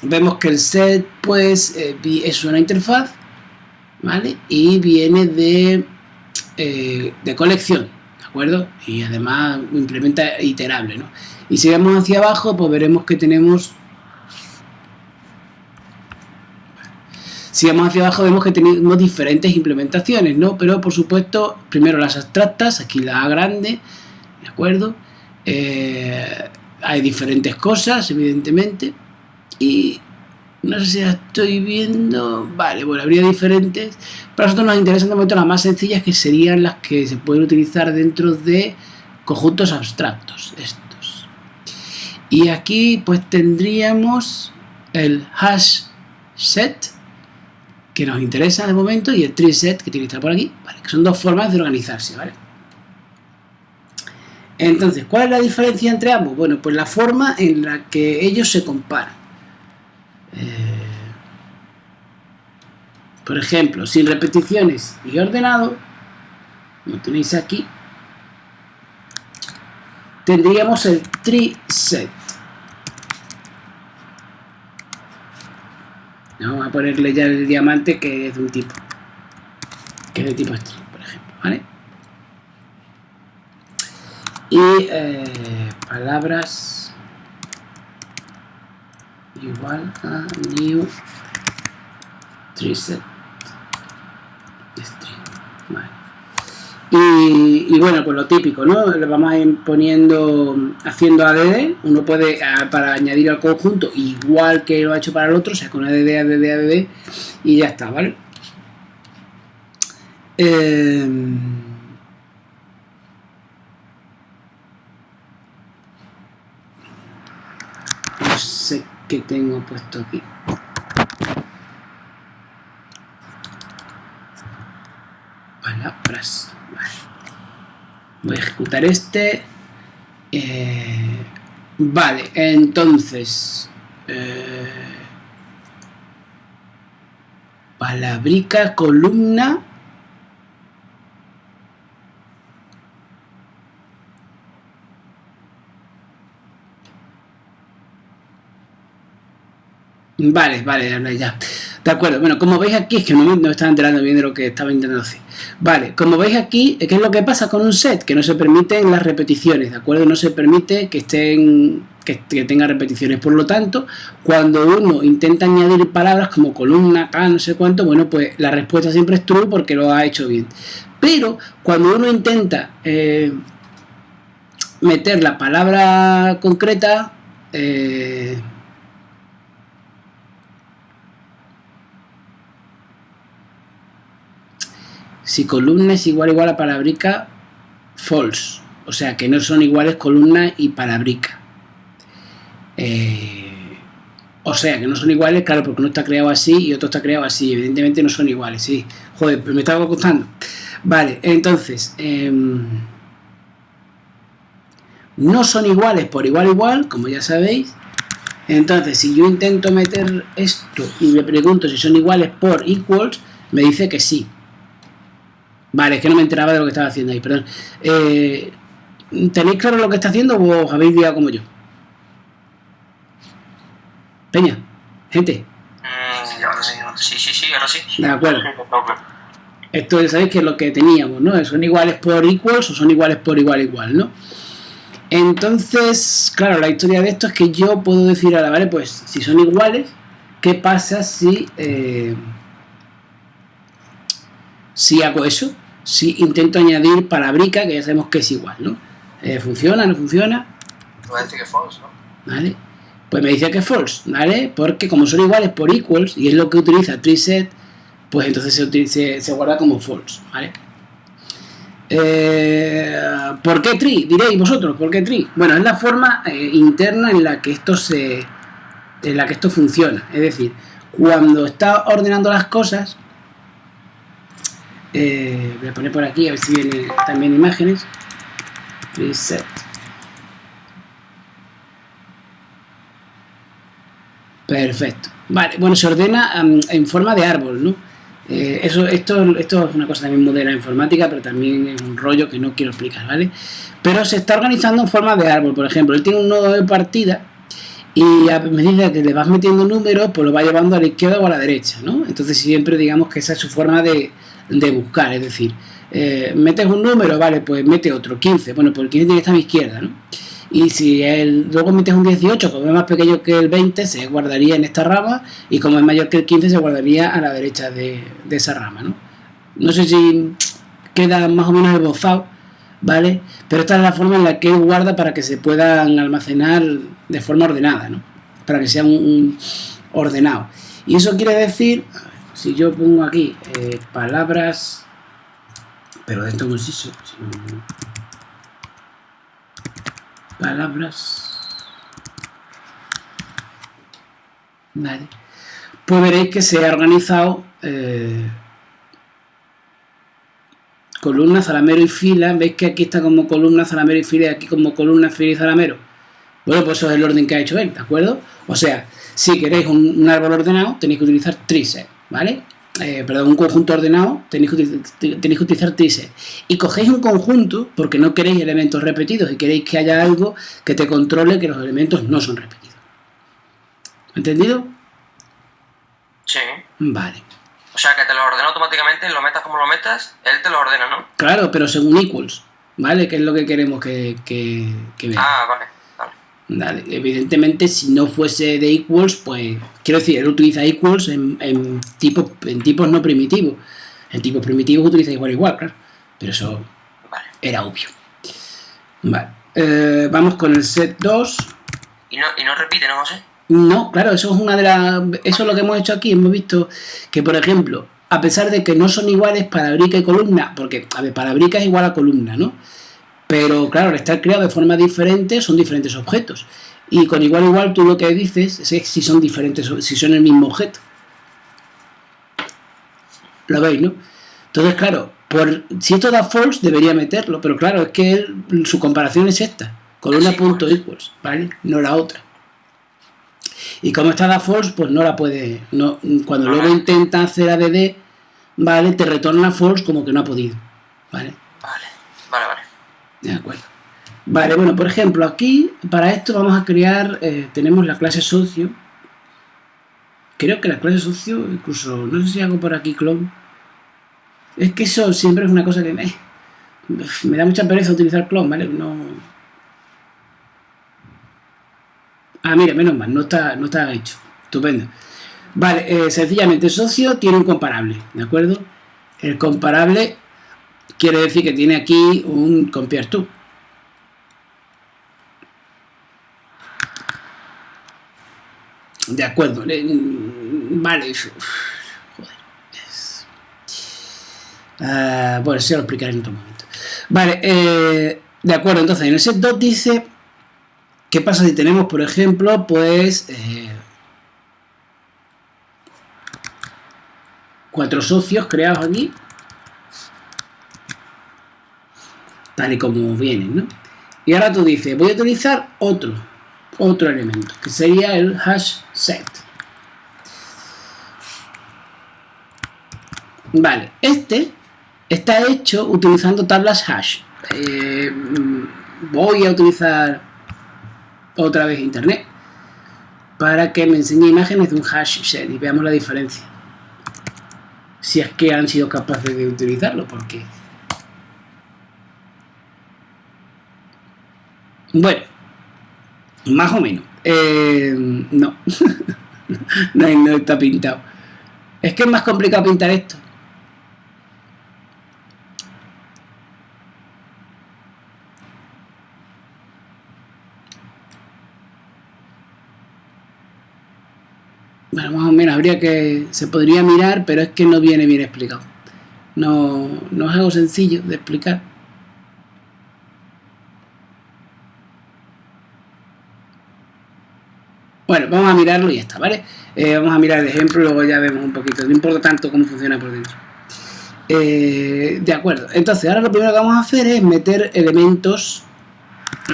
vemos que el set, pues, es una interfaz, ¿vale? Y viene de colección, ¿de acuerdo? Y además implementa iterable, ¿no? Y si vemos hacia abajo, pues veremos que tenemos... Si vamos hacia abajo vemos que tenemos diferentes implementaciones, ¿no? Pero por supuesto, primero las abstractas, aquí la A grande, ¿de acuerdo? Hay diferentes cosas, evidentemente, y no sé si la estoy viendo. Vale, bueno, habría diferentes. Para nosotros nos interesan de momento las más sencillas, que serían las que se pueden utilizar dentro de conjuntos abstractos, estos. Y aquí pues tendríamos el hash set, que nos interesa de momento, y el tree set, que tiene que estar por aquí, ¿vale? Que son dos formas de organizarse, ¿vale? Entonces, ¿cuál es la diferencia entre ambos? Bueno, pues la forma en la que ellos se comparan. Por ejemplo, sin repeticiones y ordenado, como tenéis aquí, tendríamos el tree set. Vamos a ponerle ya el diamante que es de un tipo, que es de tipo string, por ejemplo, ¿vale? Y palabras igual a new treeset string, ¿vale? Y bueno, pues lo típico, ¿no? Le vamos a ir poniendo, haciendo add. Uno puede, para añadir al conjunto, igual que lo ha hecho para el otro, o sea, con add, y ya está, ¿vale? No sé qué tengo puesto aquí. Palabras. Vale. Voy a ejecutar este. Vale, entonces. Palabrica, columna. Vale, ya. De acuerdo, bueno, como veis aquí, es que no me estaba enterando bien de lo que estaba intentando hacer. Vale, como veis aquí, ¿qué es lo que pasa con un set? Que no se permiten las repeticiones, ¿de acuerdo? No se permite que tenga repeticiones. Por lo tanto, cuando uno intenta añadir palabras como columna, tal, no sé cuánto, bueno, pues la respuesta siempre es true porque lo ha hecho bien. Pero cuando uno intenta meter la palabra concreta, si columna es igual a palabrica, false. O sea, que no son iguales columna y palabrica. O sea, que no son iguales, claro, porque uno está creado así y otro está creado así. Evidentemente no son iguales, sí. Joder, pero me estaba costando. Vale, entonces, no son iguales por igual, como ya sabéis. Entonces, si yo intento meter esto y me pregunto si son iguales por equals, me dice que sí. Vale, es que no me enteraba de lo que estaba haciendo ahí, perdón. ¿Tenéis claro lo que está haciendo o os habéis liado como yo? Peña, gente. Sí, ahora sí. De acuerdo. Esto ya sabéis que es lo que teníamos, ¿no? Son iguales por equals o son iguales por igual, ¿no? Entonces, claro, la historia de esto es que yo puedo decir ahora, ¿vale? Pues si son iguales, ¿qué pasa si hago eso? Si intento añadir palabrica, que ya sabemos que es igual, ¿no? ¿Funciona? ¿No funciona? Te va a decir que false, ¿no? ¿Vale? Pues me dice que es false, ¿vale? Porque como son iguales por equals, y es lo que utiliza treeset, pues entonces se guarda como false, ¿vale? ¿Por qué tree? Diréis vosotros, ¿por qué tree? Bueno, es la forma interna en la que esto funciona. Es decir, cuando está ordenando las cosas, voy a poner por aquí a ver si viene también imágenes. Preset. Perfecto. Vale, bueno, se ordena en forma de árbol, ¿no? Esto es una cosa también moderna en informática, pero también es un rollo que no quiero explicar, ¿vale? Pero se está organizando en forma de árbol. Por ejemplo, él tiene un nodo de partida y a medida que le vas metiendo números, pues lo va llevando a la izquierda o a la derecha, ¿no? Entonces siempre digamos que esa es su forma de buscar, es decir, metes un número, vale, pues mete otro, 15, bueno, pues el 15 tiene que estar a mi izquierda, ¿no? Y si luego metes un 18, como es más pequeño que el 20, se guardaría en esta rama, y como es mayor que el 15, se guardaría a la derecha de esa rama, ¿no? No sé si queda más o menos esbozado, ¿vale? Pero esta es la forma en la que él guarda para que se puedan almacenar de forma ordenada, ¿no? Para que sea un ordenado. Y eso quiere decir, si yo pongo aquí palabras, pero dentro de un sitio, palabras, vale, pues veréis que se ha organizado columna, zalamero y fila. Veis que aquí está como columna, zalamero y fila, y aquí como columna, fila y zalamero. Bueno, pues eso es el orden que ha hecho él, ¿de acuerdo? O sea, si queréis un árbol ordenado, tenéis que utilizar treeset, ¿vale? Perdón, un conjunto ordenado, tenéis que utilizar treeset. Y cogéis un conjunto porque no queréis elementos repetidos y queréis que haya algo que te controle que los elementos no son repetidos. ¿Entendido? Sí. Vale. O sea, que te lo ordena automáticamente, lo metas como lo metas, él te lo ordena, ¿no? Claro, pero según equals, ¿vale? Que es lo que queremos que vean. Ah, vale. Vale. Evidentemente, si no fuese de equals, pues, quiero decir, él utiliza equals en tipos no primitivos. En tipos primitivos utiliza igual, claro. Pero eso era obvio. Vale. Vamos con el set 2. ¿Y no repite, no, José? No, claro, eso es una de las... Eso es lo que hemos hecho aquí. Hemos visto que, por ejemplo, a pesar de que no son iguales parabrica y columna, porque, a ver, parabrica es igual a columna, ¿no? Pero, claro, al estar creado de forma diferente, son diferentes objetos. Y con igual, tú lo que dices es si son diferentes, si son el mismo objeto. Lo veis, ¿no? Entonces, claro, si esto da false, debería meterlo. Pero, claro, es que su comparación es esta. Columna.equals, ¿vale? No la otra. Y como esta da false, pues no la puede... cuando luego intenta hacer ADD, ¿vale? Te retorna false como que no ha podido, ¿vale? Vale. De acuerdo. Vale, bueno, por ejemplo, aquí, para esto vamos a crear... tenemos la clase socio. Creo que la clase socio, incluso... No sé si hago por aquí clone. Es que eso siempre es una cosa que me da mucha pereza utilizar clone, ¿vale? No... Ah, mira, menos mal, no está hecho. Estupendo. Vale, sencillamente, socio tiene un comparable, ¿de acuerdo? El comparable quiere decir que tiene aquí un compare to. De acuerdo. Vale. Joder. Bueno, eso lo explicaré en otro momento. Vale, de acuerdo, entonces en el set 2 dice... ¿Qué pasa si tenemos, por ejemplo, pues 4 socios creados aquí? Tal y como vienen, ¿no? Y ahora tú dices, voy a utilizar otro elemento, que sería el hash set. Vale, este está hecho utilizando tablas hash. Voy a utilizar otra vez internet para que me enseñe imágenes de un hash set y veamos la diferencia, si es que han sido capaces de utilizarlo, porque bueno, más o menos no no está pintado, es que es más complicado pintar esto. Bueno, más o menos se podría mirar, pero es que no viene bien explicado. No es algo sencillo de explicar. Bueno, vamos a mirarlo y ya está, ¿vale? Vamos a mirar el ejemplo y luego ya vemos un poquito. No importa tanto cómo funciona por dentro. De acuerdo. Entonces, ahora lo primero que vamos a hacer es meter elementos.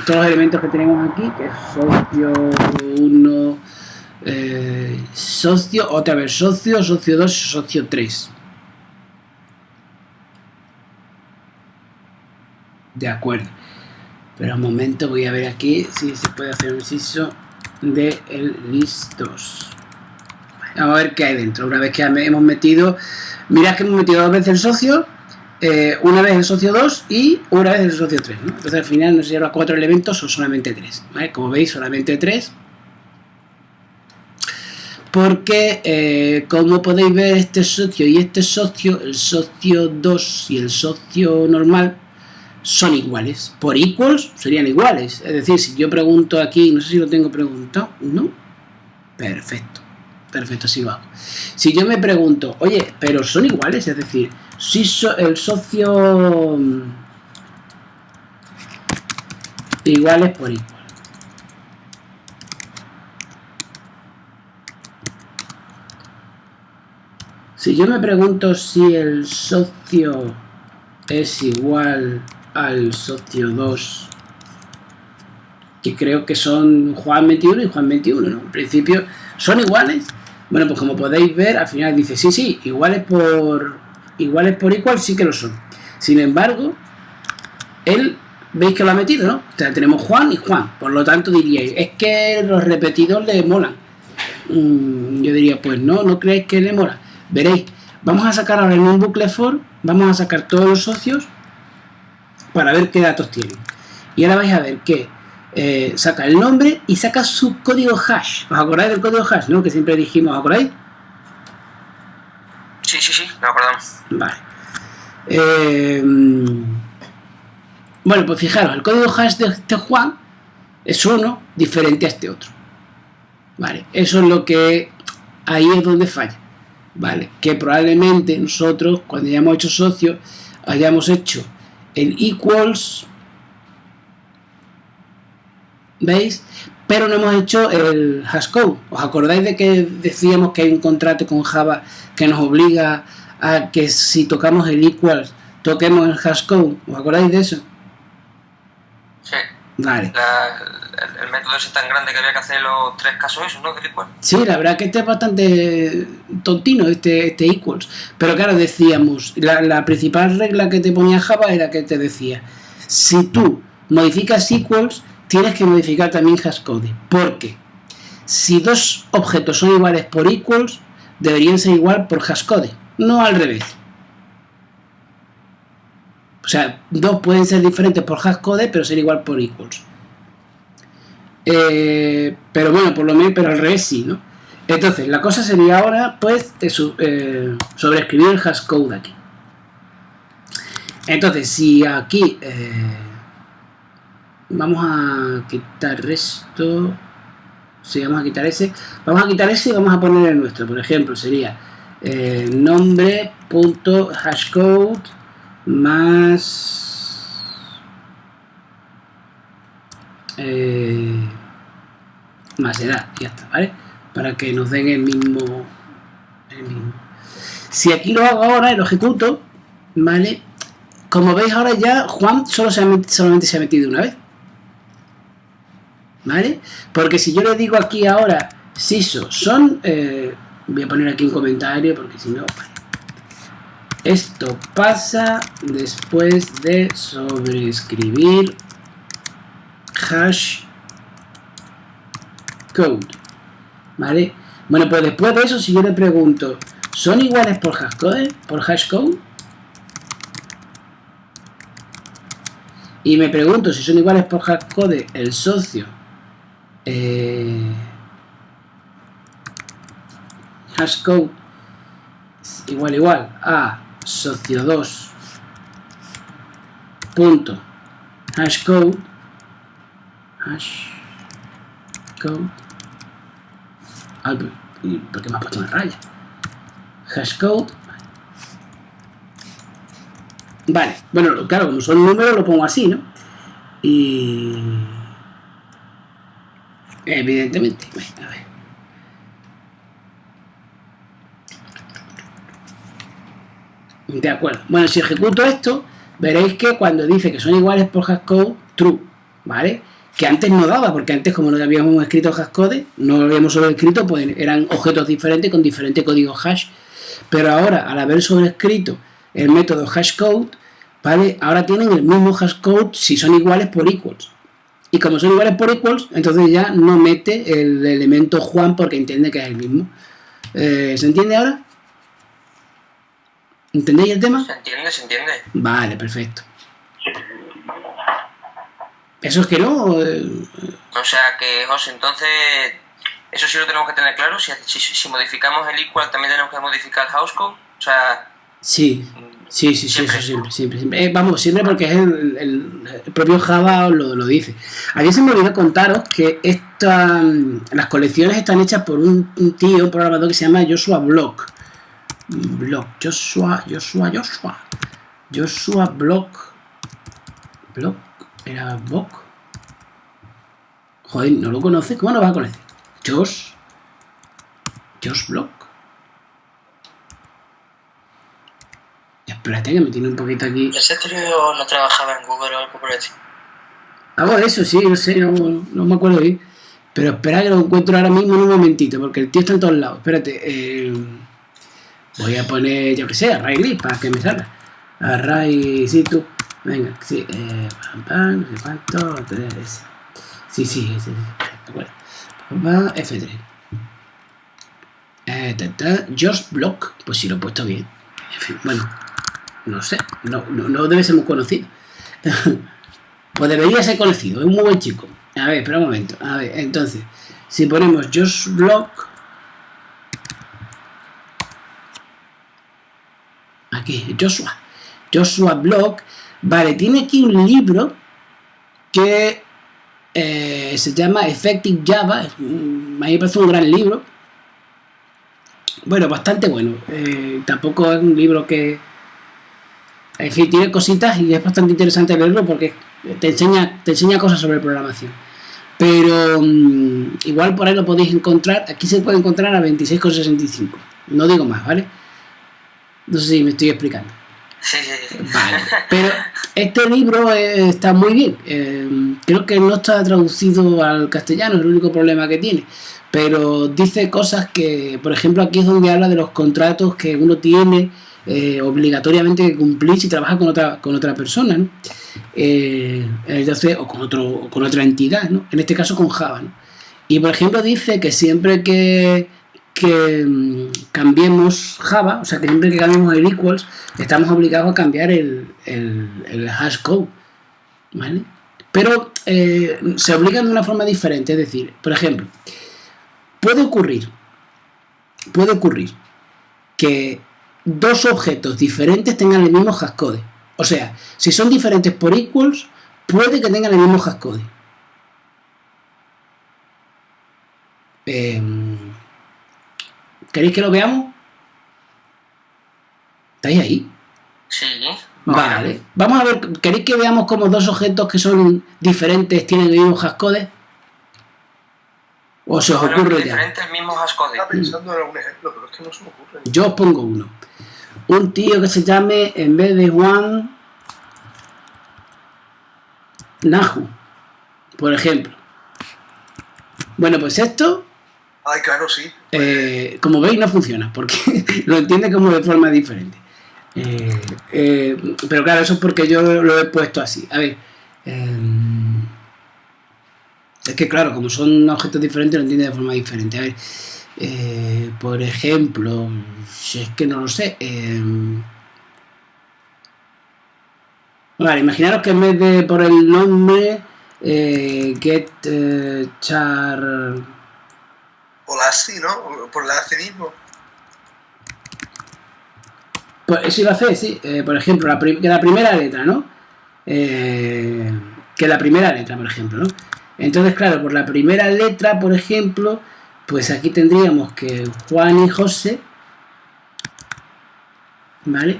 Todos los elementos que tenemos aquí, que es socio 1... socio, otra vez socio 2, socio 3. De acuerdo. Pero un momento, voy a ver aquí si se puede hacer un inciso de el list 2. Vamos a ver qué hay dentro. Una vez que hemos metido, mirad que hemos metido 2 veces el socio, una vez el socio 2 y una vez el socio 3, ¿no? Entonces al final nos lleva 4 elementos o solamente 3, ¿vale? Como veis, solamente 3. Porque, como podéis ver, este socio y este socio, el socio 2 y el socio normal, son iguales. Por equals serían iguales. Es decir, si yo pregunto aquí, no sé si lo tengo preguntado, ¿no? Perfecto. Perfecto, así lo hago. Si yo me pregunto, oye, pero son iguales, es decir, si el socio iguales por equal. Si yo me pregunto si el socio es igual al socio 2, que creo que son Juan 21 y Juan 21, ¿no? En principio son iguales. Bueno, pues como podéis ver, al final dice, sí, iguales por igual sí que lo son. Sin embargo, él, veis que lo ha metido, ¿no? O sea, tenemos Juan y Juan. Por lo tanto diríais, es que los repetidos le molan. yo diría, pues no creáis que demora. Veréis, vamos a sacar ahora en un bucle for, vamos a sacar todos los socios para ver qué datos tienen. Y ahora vais a ver que saca el nombre y saca su código hash. ¿Os acordáis del código hash, no? Que siempre dijimos, ¿os acordáis? Sí, me acordamos. Vale. Bueno, pues fijaros, el código hash de este Juan es uno diferente a este otro. Vale, eso es lo que ahí es donde falla. Vale, que probablemente nosotros cuando hayamos hecho socios hayamos hecho el equals, ¿veis? Pero no hemos hecho el hashcode. ¿Os acordáis de que decíamos que hay un contrato con Java que nos obliga a que si tocamos el equals toquemos el hashcode? ¿Os acordáis de eso? Sí. Vale. El método ese tan grande que había que hacer los 3 casos esos, ¿no? ¿Qué Sí, la verdad que este es bastante tontino, este equals. Pero claro, decíamos, la principal regla que te ponía Java era que te decía, si tú modificas equals, tienes que modificar también hashcode. Porque si dos objetos son iguales por equals, deberían ser igual por hashcode, no al revés. O sea, dos pueden ser diferentes por hashcode, pero ser igual por equals. Pero bueno, por lo menos, pero al revés sí, ¿no? Entonces, la cosa sería ahora, pues, sobreescribir el hashcode aquí. Entonces, si aquí vamos a quitar esto, si vamos a quitar ese, vamos a quitar ese y vamos a poner el nuestro. Por ejemplo, sería nombre.hashcode más edad, ya está, ¿vale? Para que nos den el mismo. Si aquí lo hago ahora y lo ejecuto, ¿vale? Como veis ahora ya Juan solamente se ha metido una vez, ¿vale? Porque si yo le digo aquí ahora Siso son, voy a poner aquí un comentario porque si no, vale. Esto pasa después de sobreescribir hash code, ¿vale? Bueno, pues después de eso, si yo le pregunto, ¿son iguales por hashcode? ¿Por hashcode? Y me pregunto si son iguales por hashcode el socio hashcode igual a socio 2 punto hashcode ¿y por qué me ha puesto una raya? Hashcode. Vale, bueno, claro, como son números lo pongo así, ¿no? Y evidentemente, a ver. De acuerdo. Bueno, si ejecuto esto, veréis que cuando dice que son iguales por hashcode, true, ¿vale? Que antes no daba, porque antes como no habíamos escrito hashcode, no lo habíamos solo escrito, pues eran objetos diferentes con diferente código hash. Pero ahora, al haber sobrescrito el método hashcode, ¿vale? Ahora tienen el mismo hashcode si son iguales por equals. Y como son iguales por equals, entonces ya no mete el elemento Juan porque entiende que es el mismo. ¿Se entiende ahora? ¿Entendéis el tema? Se entiende. Vale, perfecto. Eso es que no. O sea que, José, entonces, eso sí lo tenemos que tener claro. Si modificamos el equal, también tenemos que modificar el hashcode. O sea. Sí, siempre. Eso siempre. Vamos, siempre porque es el propio Java lo dice. Aquí se me olvidó contaros que las colecciones están hechas por un programador que se llama Joshua Block. Joshua Block. ¿Era Block? Joder, ¿no lo conoces? ¿Cómo no vas a conocer? Josh Block. Espérate que me tiene un poquito aquí. ¿Ese tío no trabajaba en Google o algo por eso? Algo de eso, sí, no sé, no me acuerdo bien. Pero espera que lo encuentro ahora mismo en un momentito, porque el tío está en todos lados. Espérate, voy a poner, yo que sé, array list para que me salga. Array, sí, tú. Venga, sí, no sé cuánto, 3. Sí, de acuerdo. F3. Josh Block, pues sí lo he puesto bien. En fin, bueno, no sé, no debe ser muy conocido. Pues debería ser conocido, es un muy buen chico. A ver, espera un momento. A ver, entonces, si ponemos Josh Block, aquí, Joshua Block, vale, tiene aquí un libro que se llama Effective Java. A mí me parece un gran libro. Bueno, bastante bueno. Tampoco es un libro que... En fin, tiene cositas y es bastante interesante verlo porque te enseña cosas sobre programación. Pero igual por ahí lo podéis encontrar. Aquí se puede encontrar a 26,65. No digo más, ¿vale? No sé si me estoy explicando. Sí. Vale. Pero este libro está muy bien. Creo que no está traducido al castellano, es el único problema que tiene. Pero dice cosas que, por ejemplo, aquí es donde habla de los contratos que uno tiene obligatoriamente que cumplir si trabaja con otra persona, ¿no? Entonces, o con otra entidad, ¿no? En este caso con Java, ¿no? Y por ejemplo dice que siempre que cambiemos Java, o sea que siempre que cambiemos el equals, estamos obligados a cambiar el hash code, ¿vale? Pero se obligan de una forma diferente, es decir, por ejemplo, puede ocurrir que dos objetos diferentes tengan el mismo hashcode. O sea, si son diferentes por equals, puede que tengan el mismo hashcode. ¿Queréis que lo veamos? ¿Estáis ahí? Sí. Vale. Vamos a ver, ¿queréis que veamos cómo dos objetos que son diferentes tienen el mismo hashcode? ¿O se os ocurre ya? Diferentes mismos hashcode. Estaba pensando en algún ejemplo, pero es que no se me ocurre. Yo os pongo uno. Un tío que se llame, en vez de Juan, Nahu, por ejemplo. Bueno, pues esto, Ay, claro, sí. como veis, no funciona, porque lo entiende como de forma diferente. Pero claro, eso es porque yo lo he puesto así. A ver, es que claro, como son objetos diferentes, lo entiende de forma diferente. A ver, por ejemplo, si es que no lo sé. Vale, imaginaros que en vez de por el nombre get char... O la ASCII, ¿no? Por la ASCII mismo. Pues si lo hace, sí. Por ejemplo, que la primera letra, ¿no? Que la primera letra, por ejemplo, ¿no? Entonces, claro, por la primera letra, por ejemplo, pues aquí tendríamos que Juan y José, ¿vale?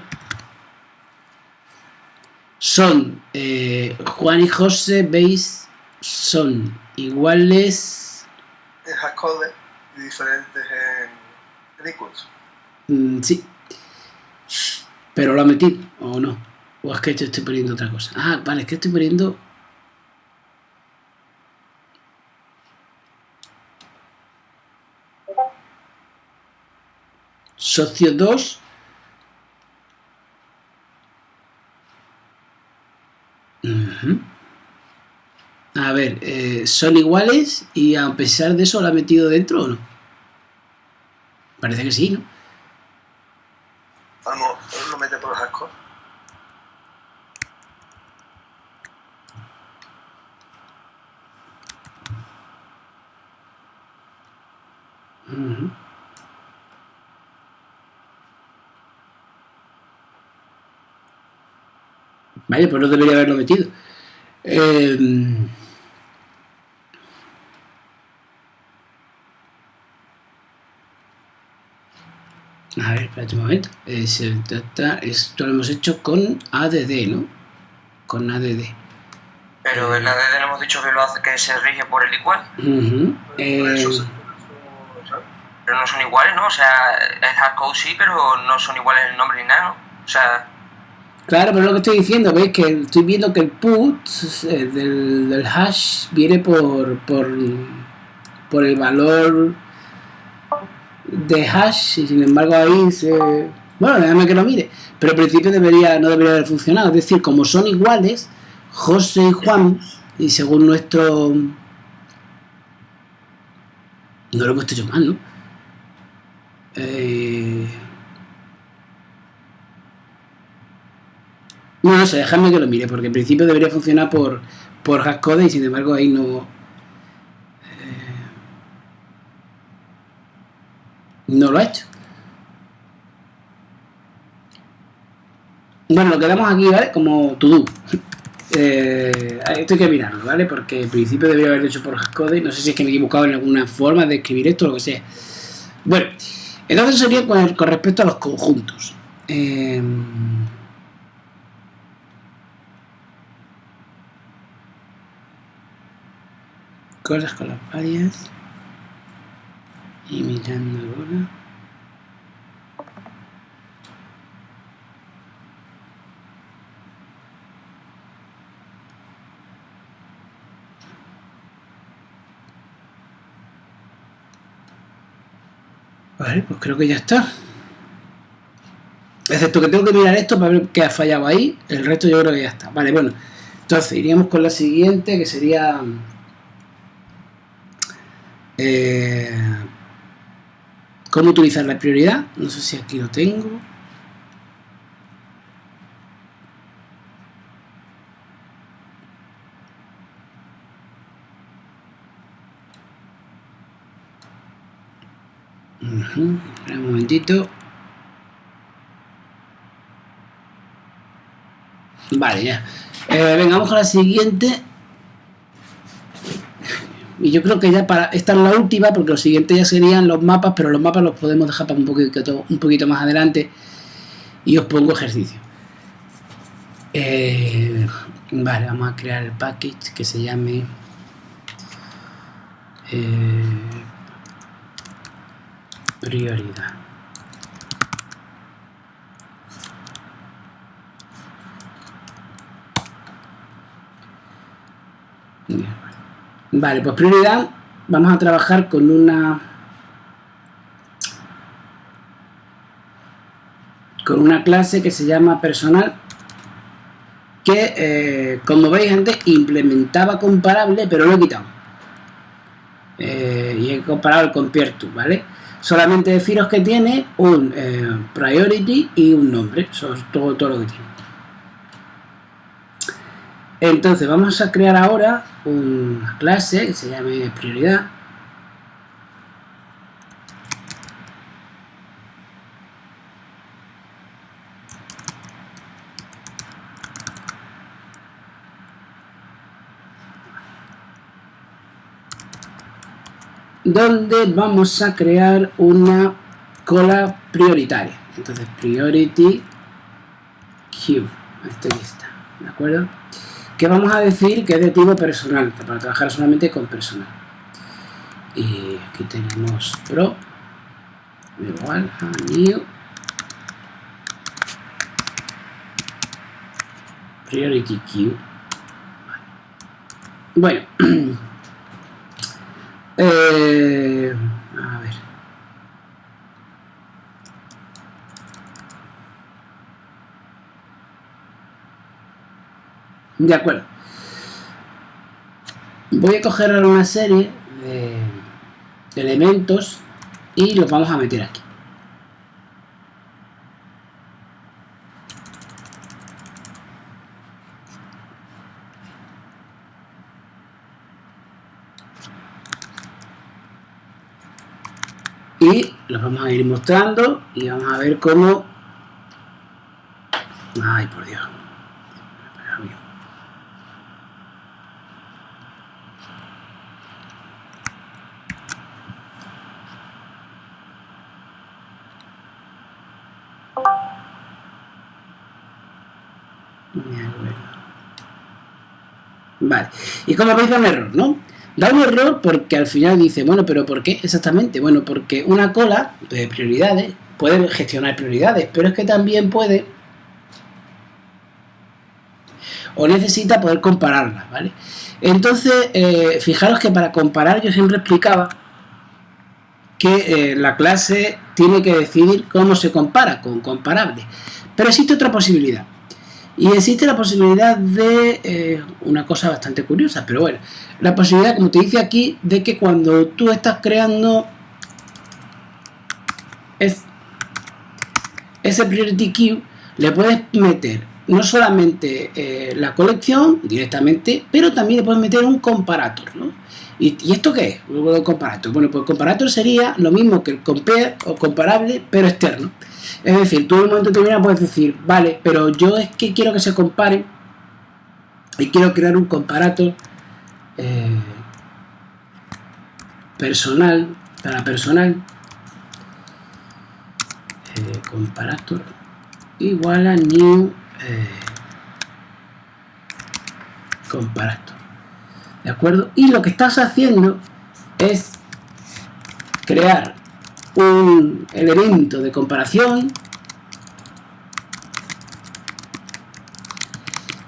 Son Juan y José, veis, son iguales. En hashcode y diferentes en equals. Sí. Pero lo ha metido, o no. O es que yo estoy poniendo otra cosa. Ah, vale, es que estoy poniendo. Socio 2. A ver, son iguales y a pesar de eso lo ha metido dentro o no. Parece que sí, ¿no? Ah, no, lo mete por los hashcode. Vale, pues no debería haberlo metido. A ver, espérate un momento. Esto lo hemos hecho con ADD, ¿no? Con ADD. Pero en la ADD no hemos dicho que lo hace, que se rige por el igual. Pero no son iguales, ¿no? O sea, el hashcode sí, pero no son iguales el nombre ni nada, ¿no? O sea... Claro, pero lo que estoy diciendo, veis que estoy viendo que el put del hash viene por el valor de hash y sin embargo ahí se... Bueno, déjame que lo mire. Pero al principio no debería haber funcionado. Es decir, como son iguales, José y Juan, y según nuestro... No lo he puesto yo mal, ¿no? No sé, dejadme que lo mire, porque en principio debería funcionar por hashcode y sin embargo ahí no... no lo ha hecho. Bueno, lo quedamos aquí, ¿vale? Como to do. Esto hay que mirarlo, ¿vale? Porque en principio debería haberlo hecho por hashcode. No sé si es que me he equivocado en alguna forma de escribir esto o lo que sea. Bueno, entonces sería con respecto a los conjuntos. Cosas con las varias. Imitando ahora. Vale, pues creo que ya está. Excepto que tengo que mirar esto para ver qué ha fallado ahí. El resto yo creo que ya está. Vale, bueno. Entonces iríamos con la siguiente, que sería... ¿cómo utilizar la prioridad? No sé si aquí lo tengo. Espera un momentito. Vale, ya. Venga, vamos con la siguiente. Y yo creo que ya para esta es la última, porque lo siguiente ya serían los mapas, pero los mapas los podemos dejar para un poquito más adelante. Y os pongo ejercicio. Vale, vamos a crear el package que se llame... prioridad. Vale, pues prioridad, vamos a trabajar con una clase que se llama personal, que como veis antes implementaba comparable, pero lo he quitado y he comparado el compare to, ¿vale? Solamente deciros que tiene un priority y un nombre, eso es todo lo que tiene. Entonces vamos a crear ahora una clase que se llame prioridad. Donde vamos a crear una cola prioritaria. Entonces priority queue, esto ya está, ¿de acuerdo? Que vamos a decir que es de tipo personal, para trabajar solamente con personal. Y aquí tenemos pro igual a new priority queue. Bueno, a ver. De acuerdo. Voy a coger ahora una serie de elementos y los vamos a meter aquí. Y los vamos a ir mostrando y vamos a ver cómo... Ay, por Dios. Vale, y como veis da un error, ¿no? Da un error porque al final dice, bueno, pero ¿por qué exactamente? Bueno, porque una cola de prioridades puede gestionar prioridades, pero es que también puede o necesita poder compararlas, ¿vale? Entonces, fijaros que para comparar yo siempre explicaba que la clase tiene que decidir cómo se compara con comparable, pero existe otra posibilidad. Y existe la posibilidad de una cosa bastante curiosa, pero bueno, la posibilidad, como te dice aquí, de que cuando tú estás creando ese priority queue le puedes meter no solamente la colección directamente, pero también le puedes meter un comparator, ¿no? ¿Y esto qué es? El comparator. Bueno, pues el comparator sería lo mismo que el compare o comparable, pero externo. Es decir, tú en un momento determinado puedes decir, vale, pero yo es que quiero que se comparen y quiero crear un comparator personal, para personal, comparator igual a new comparator, ¿de acuerdo? Y lo que estás haciendo es crear un elemento de comparación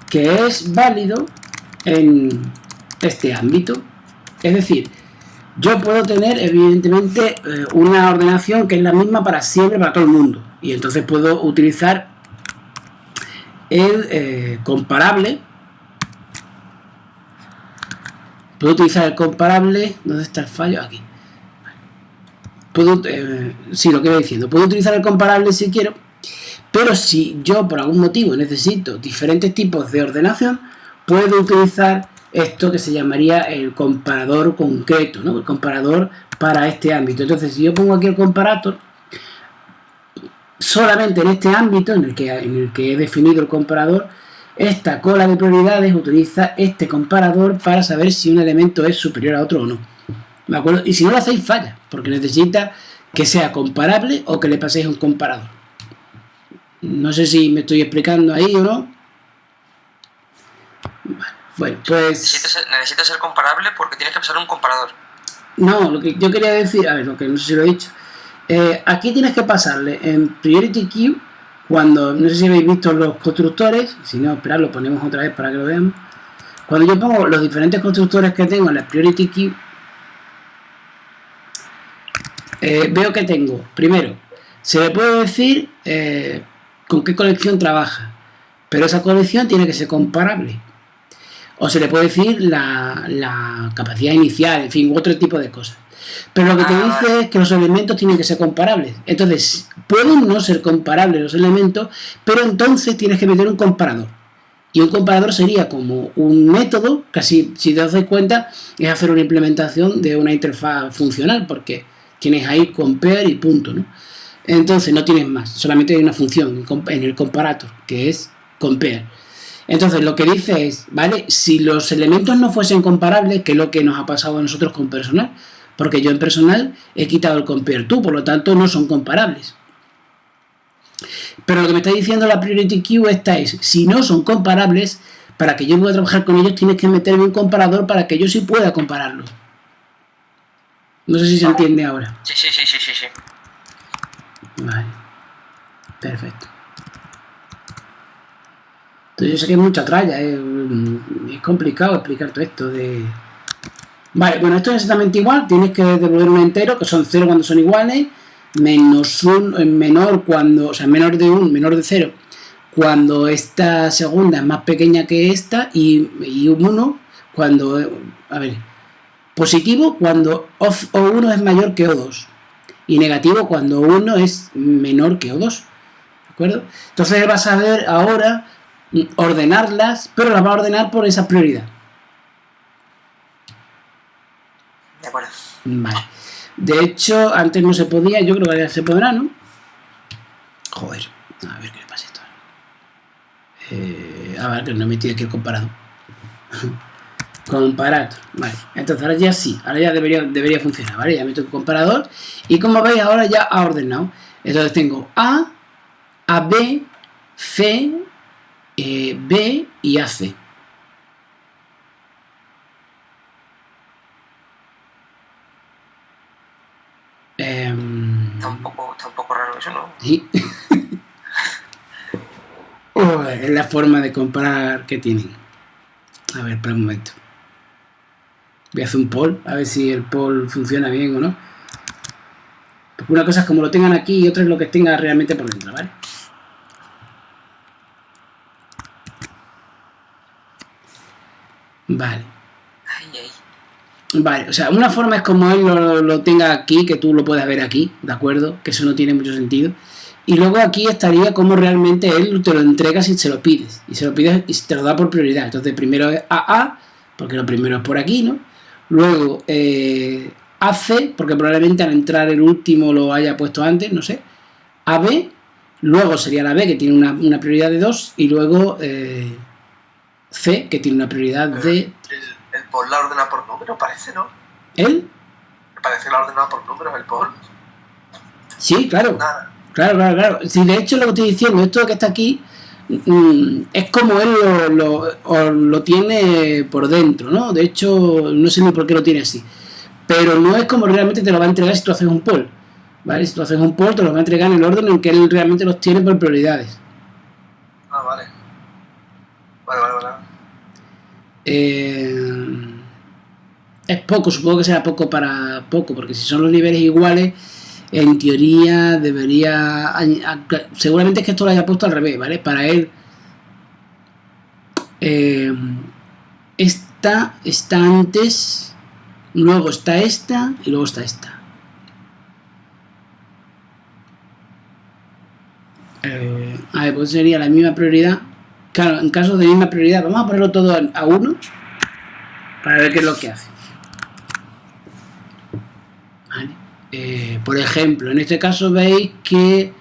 que es válido en este ámbito. Es decir, yo puedo tener evidentemente una ordenación que es la misma para siempre, para todo el mundo, y entonces puedo utilizar el comparable. Puedo utilizar el comparable. ¿Dónde está el fallo? Aquí. Sí, lo que iba diciendo. Puedo utilizar el comparable si quiero, pero si yo por algún motivo necesito diferentes tipos de ordenación, puedo utilizar esto que se llamaría el comparador concreto, ¿no? El comparador para este ámbito. Entonces, si yo pongo aquí el comparator, solamente en este ámbito en el que he definido el comparador, esta cola de prioridades utiliza este comparador para saber si un elemento es superior a otro o no. ¿De acuerdo? Y si no lo hacéis, falla, porque necesita que sea comparable o que le paséis un comparador. No sé si me estoy explicando ahí o no. Bueno, pues... Necesitas ser comparable porque tienes que pasar un comparador. No, lo que yo quería decir, a ver, lo que no sé si lo he dicho. Aquí tienes que pasarle en Priority Queue, cuando, no sé si habéis visto los constructores, si no, esperad, lo ponemos otra vez para que lo veamos. Cuando yo pongo los diferentes constructores que tengo en la Priority Queue, veo que tengo, primero, se le puede decir con qué colección trabaja, pero esa colección tiene que ser comparable. O se le puede decir la capacidad inicial, en fin, otro tipo de cosas. Pero lo que te dice es que los elementos tienen que ser comparables. Entonces, pueden no ser comparables los elementos, pero entonces tienes que meter un comparador. Y un comparador sería como un método, casi si te das cuenta, es hacer una implementación de una interfaz funcional, porque tienes ahí compare y punto, ¿no? Entonces no tienes más, solamente hay una función en el comparator, que es compare. Entonces lo que dice es, ¿vale? Si los elementos no fuesen comparables, que es lo que nos ha pasado a nosotros con personal, porque yo en personal he quitado el compare to, por lo tanto no son comparables. Pero lo que me está diciendo la priority queue esta es, si no son comparables, para que yo pueda trabajar con ellos tienes que meterme un comparador para que yo sí pueda compararlos. No sé si se entiende ahora. Sí. Vale. Perfecto. Entonces yo sé que es mucha tralla, es complicado explicar todo esto de... Vale, bueno, esto es exactamente igual, tienes que devolver un entero, que son 0 cuando son iguales, menos 1, menor cuando, o sea, menor de 1, menor de 0, cuando esta segunda es más pequeña que esta, y 1 cuando, a ver, positivo cuando O1 es mayor que O2, y negativo cuando 1 es menor que O2, ¿de acuerdo? Entonces vas a ver ahora ordenarlas, pero las va a ordenar por esa prioridad. De acuerdo. Vale. De hecho, antes no se podía, yo creo que ya se podrá, ¿no? Joder, a ver qué le pasa esto. A ver, que no he metido aquí el comparado. Comparar, vale. Entonces ahora ya sí, ahora ya debería funcionar, ¿vale? Ya meto el comparador y como veis ahora ya ha ordenado. Entonces tengo A, AB, C, B y AC. Está un poco raro eso, ¿no? Sí. Es la forma de comparar que tienen. A ver, espera un momento. Voy a hacer un poll, a ver si el poll funciona bien o no. Porque una cosa es como lo tengan aquí y otra es lo que tenga realmente por dentro, ¿vale? Vale. Ay. Vale, o sea, una forma es como él lo tenga aquí, que tú lo puedas ver aquí, ¿de acuerdo? Que eso no tiene mucho sentido. Y luego aquí estaría como realmente él te lo entrega si se lo pides. Y se lo pides y te lo da por prioridad. Entonces primero es AA, porque lo primero es por aquí, ¿no? Luego AC, porque probablemente al entrar el último lo haya puesto antes, no sé. AB, luego sería la B, que tiene una prioridad de 2, y luego C, que tiene una prioridad de... El poll la ordena por número, parece, ¿no? ¿Él? Parece la ordena por números el poll. Sí, claro. Nada. Claro. Si de hecho lo que estoy diciendo, esto que está aquí, es como él lo tiene por dentro, ¿no? De hecho, no sé ni por qué lo tiene así. Pero no es como realmente te lo va a entregar si tú haces un poll. ¿Vale? Si tú haces un poll, te lo va a entregar en el orden en que él realmente los tiene por prioridades. Ah, vale. Vale. Es poco, supongo que será poco para poco, porque si son los niveles iguales, en teoría debería... Seguramente es que esto lo haya puesto al revés, ¿vale? Para él, esta está antes, luego está esta y luego está esta. A ver, pues sería la misma prioridad. Claro, en caso de misma prioridad, vamos a ponerlo todo a 1 para ver qué es lo que hace. Vale. Por ejemplo, en este caso veis que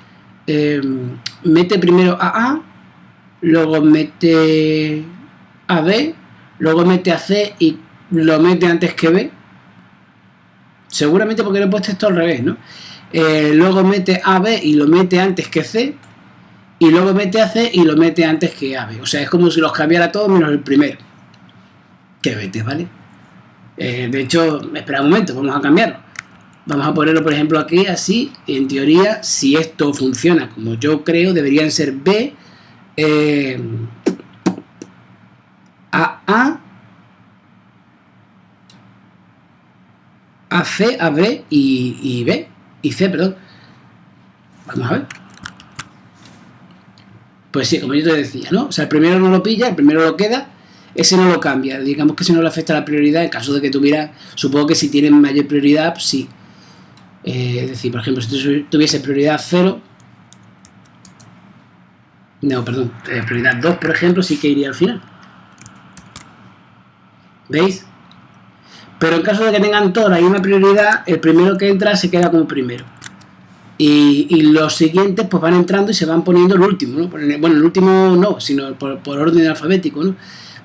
mete primero a A, luego mete a B, luego mete a C y lo mete antes que B. Seguramente porque lo he puesto esto al revés, ¿no? Luego mete a B y lo mete antes que C. Y luego mete a C y lo mete antes que a B. O sea, es como si los cambiara todos menos el primero. Que vete, ¿vale? De hecho, espera un momento, vamos a cambiarlo. Vamos a ponerlo, por ejemplo, aquí, así. En teoría, si esto funciona como yo creo, deberían ser B, A, C, A, B y B. Y C, perdón. Vamos a ver. Pues sí, como yo te decía, ¿no? O sea, el primero no lo pilla, el primero lo queda, ese no lo cambia. Digamos que si no le afecta la prioridad, en caso de que tuviera, supongo que si tienen mayor prioridad, pues sí. Es decir, por ejemplo, si tuviese prioridad 0, no, perdón, prioridad 2, por ejemplo, sí que iría al final. ¿Veis? Pero en caso de que tengan toda la misma prioridad, el primero que entra se queda como primero. Y los siguientes pues van entrando y se van poniendo el último, ¿no? Bueno, el último no, sino por orden alfabético, ¿no?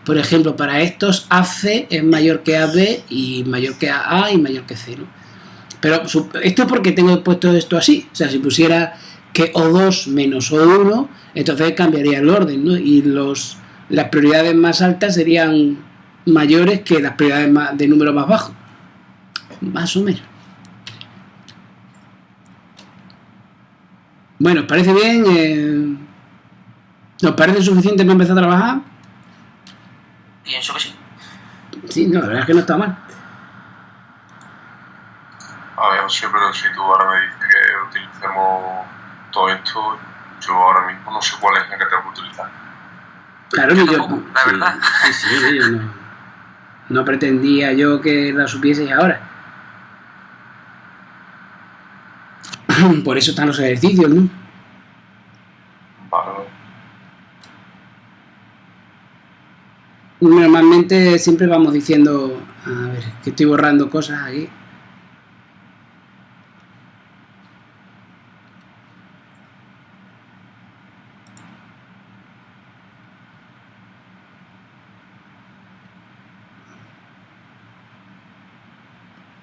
Por ejemplo, para estos AC es mayor que AB y mayor que AA y mayor que C, ¿no? Pero esto es porque tengo puesto esto así. O sea, si pusiera que O2 menos O1, entonces cambiaría el orden, ¿no? Y las prioridades más altas serían mayores que las prioridades de número más bajo. Más o menos. Bueno, ¿os parece bien? ¿Nos parece suficiente para empezar a trabajar? Pienso que sí. Sí, no, la verdad es que no está mal. A ver, José, pero si tú ahora me dices que utilicemos todo esto, yo ahora mismo no sé cuál es el que tengo que utilizar. Claro, Yo que yo, tampoco, la verdad. Sí, yo no pretendía yo que la supieseis ahora. Por eso están los ejercicios, ¿no? Vale. Normalmente siempre vamos diciendo, a ver, que estoy borrando cosas aquí.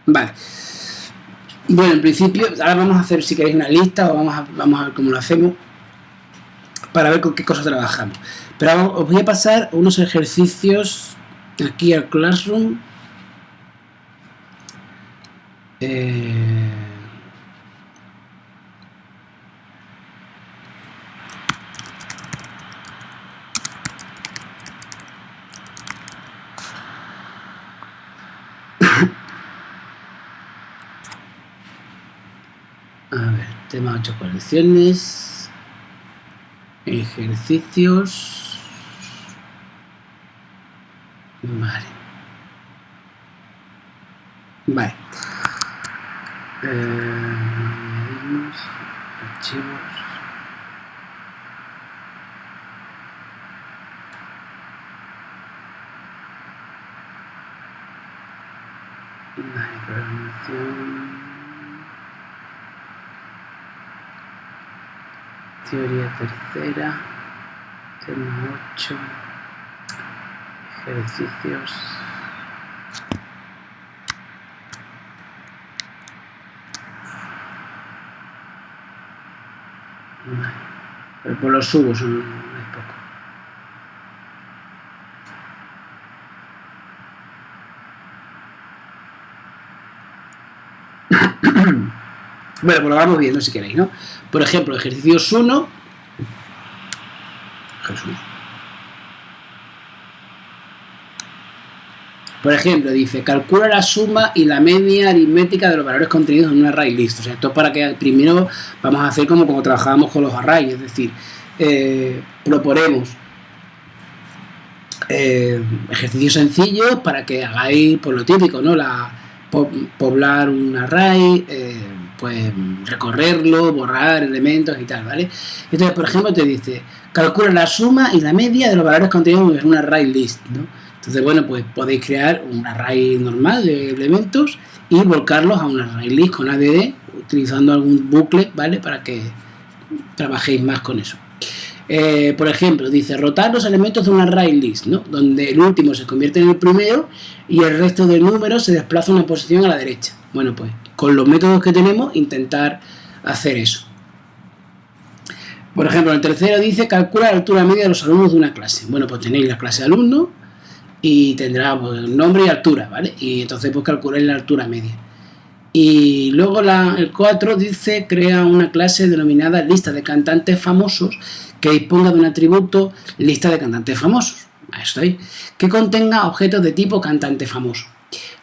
Vale. Bueno, en principio, ahora vamos a hacer, si queréis, una lista o vamos a ver cómo lo hacemos para ver con qué cosas trabajamos. Pero ahora os voy a pasar unos ejercicios aquí al Classroom. A ver, tema 8 colecciones, ejercicios. Vale. Vale. Archivos. Vale, programación. Teoría tercera. Tema 8. Ejercicios. Vale. Pero por los subos son muy poco. Bueno, pues lo vamos viendo si queréis, ¿no? Por ejemplo, ejercicios 1. Jesús. Por ejemplo, dice, calcula la suma y la media aritmética de los valores contenidos en un array list. O sea, esto es para que primero vamos a hacer como trabajábamos con los arrays, es decir, proponemos ejercicios sencillos para que hagáis por lo típico, ¿no? Poblar un array, pues recorrerlo, borrar elementos y tal, ¿vale? Entonces, por ejemplo, te dice, calcula la suma y la media de los valores contenidos en un array list, ¿no? Entonces, bueno, pues podéis crear un array normal de elementos y volcarlos a un array list con ADD, utilizando algún bucle, ¿vale? Para que trabajéis más con eso. Por ejemplo, dice rotar los elementos de un array list, ¿no? Donde el último se convierte en el primero y el resto del número se desplaza una posición a la derecha. Bueno, pues con los métodos que tenemos, intentar hacer eso. Por ejemplo, el tercero dice calcula la altura media de los alumnos de una clase. Bueno, pues tenéis la clase de alumnos y tendrá pues, nombre y altura, ¿vale? Y entonces pues calculáis la altura media. Y luego el 4 dice crea una clase denominada lista de cantantes famosos que disponga de un atributo lista de cantantes famosos, ahí está ahí, que contenga objetos de tipo cantante famoso.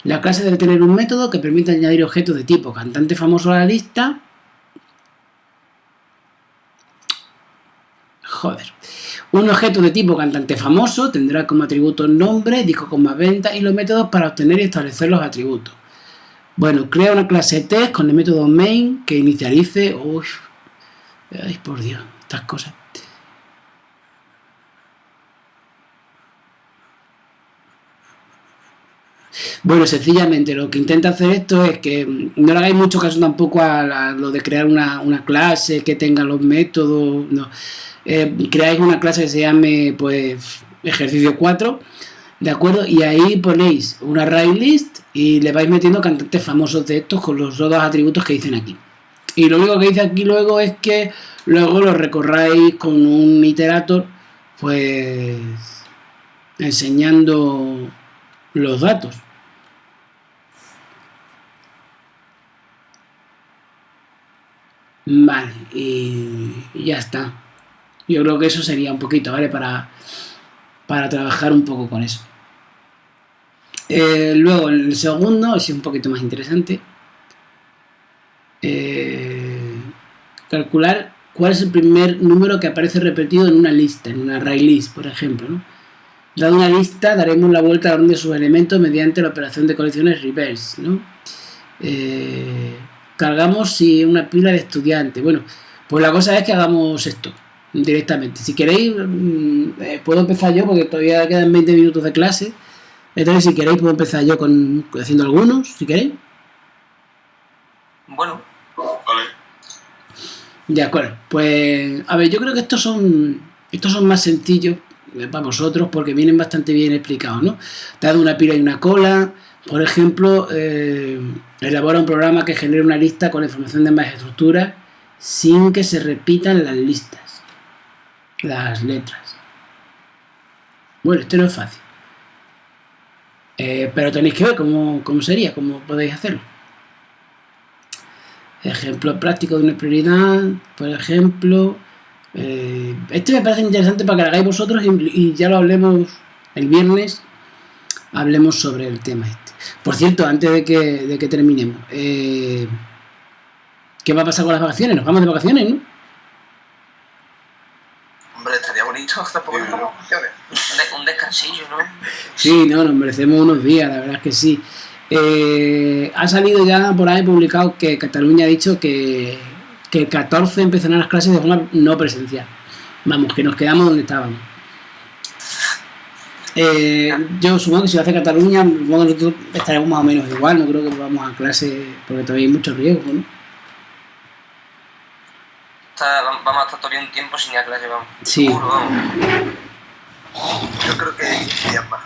La clase debe tener un método que permita añadir objetos de tipo cantante famoso a la lista. Joder. Un objeto de tipo cantante famoso tendrá como atributo nombre, disco con más ventas y los métodos para obtener y establecer los atributos. Bueno, crea una clase test con el método main que inicialice. Uy, ay, por Dios, estas cosas. Bueno, sencillamente lo que intenta hacer esto es que no le hagáis mucho caso tampoco a lo de crear una clase que tenga los métodos. No. Creáis una clase que se llame pues ejercicio 4, ¿de acuerdo? Y ahí ponéis un array list y le vais metiendo cantantes famosos de estos con los dos atributos que dicen aquí. Y lo único que dice aquí luego es que luego lo recorráis con un iterator, pues enseñando los datos. Vale, y ya está. Yo creo que eso sería un poquito, ¿vale? Para trabajar un poco con eso. Luego, en el segundo, es un poquito más interesante. Calcular cuál es el primer número que aparece repetido en una lista, en una array list, por ejemplo, ¿no? Dada una lista, daremos la vuelta al orden de sus elementos mediante la operación de colecciones reverse, ¿no? Cargamos si una pila de estudiantes. Bueno, pues la cosa es que hagamos esto directamente. Si queréis, puedo empezar yo porque todavía quedan 20 minutos de clase. Entonces, si queréis, puedo empezar yo haciendo algunos, si queréis. Bueno. Vale. De acuerdo. Pues, a ver, yo creo que estos son más sencillos para vosotros porque vienen bastante bien explicados, ¿no? Dado una pila y una cola, por ejemplo, elabora un programa que genere una lista con la información de más estructuras sin que se repitan las listas, las letras. Bueno, esto no es fácil. Pero tenéis que ver cómo sería, cómo podéis hacerlo. Ejemplo práctico de una prioridad, por ejemplo. Este me parece interesante para que lo hagáis vosotros y ya lo hablemos el viernes. Hablemos sobre el tema este. Por cierto, antes de que terminemos, ¿qué va a pasar con las vacaciones? Nos vamos de vacaciones, ¿no? Hombre, estaría bonito, tampoco nos vacaciones. Un descansillo, ¿no? Sí, no, nos merecemos unos días, la verdad es que sí. Ha salido ya por ahí publicado que Cataluña ha dicho que el 14 empezarán las clases de forma no presencial. Vamos, que nos quedamos donde estábamos. Yo supongo que si lo hace Cataluña, nosotros estaremos más o menos igual. No creo que vamos a clase porque todavía hay mucho riesgo, ¿no? Vamos a estar todavía un tiempo sin ir a clase, vamos. Sí. Seguro, vamos. Yo creo que 15 días más.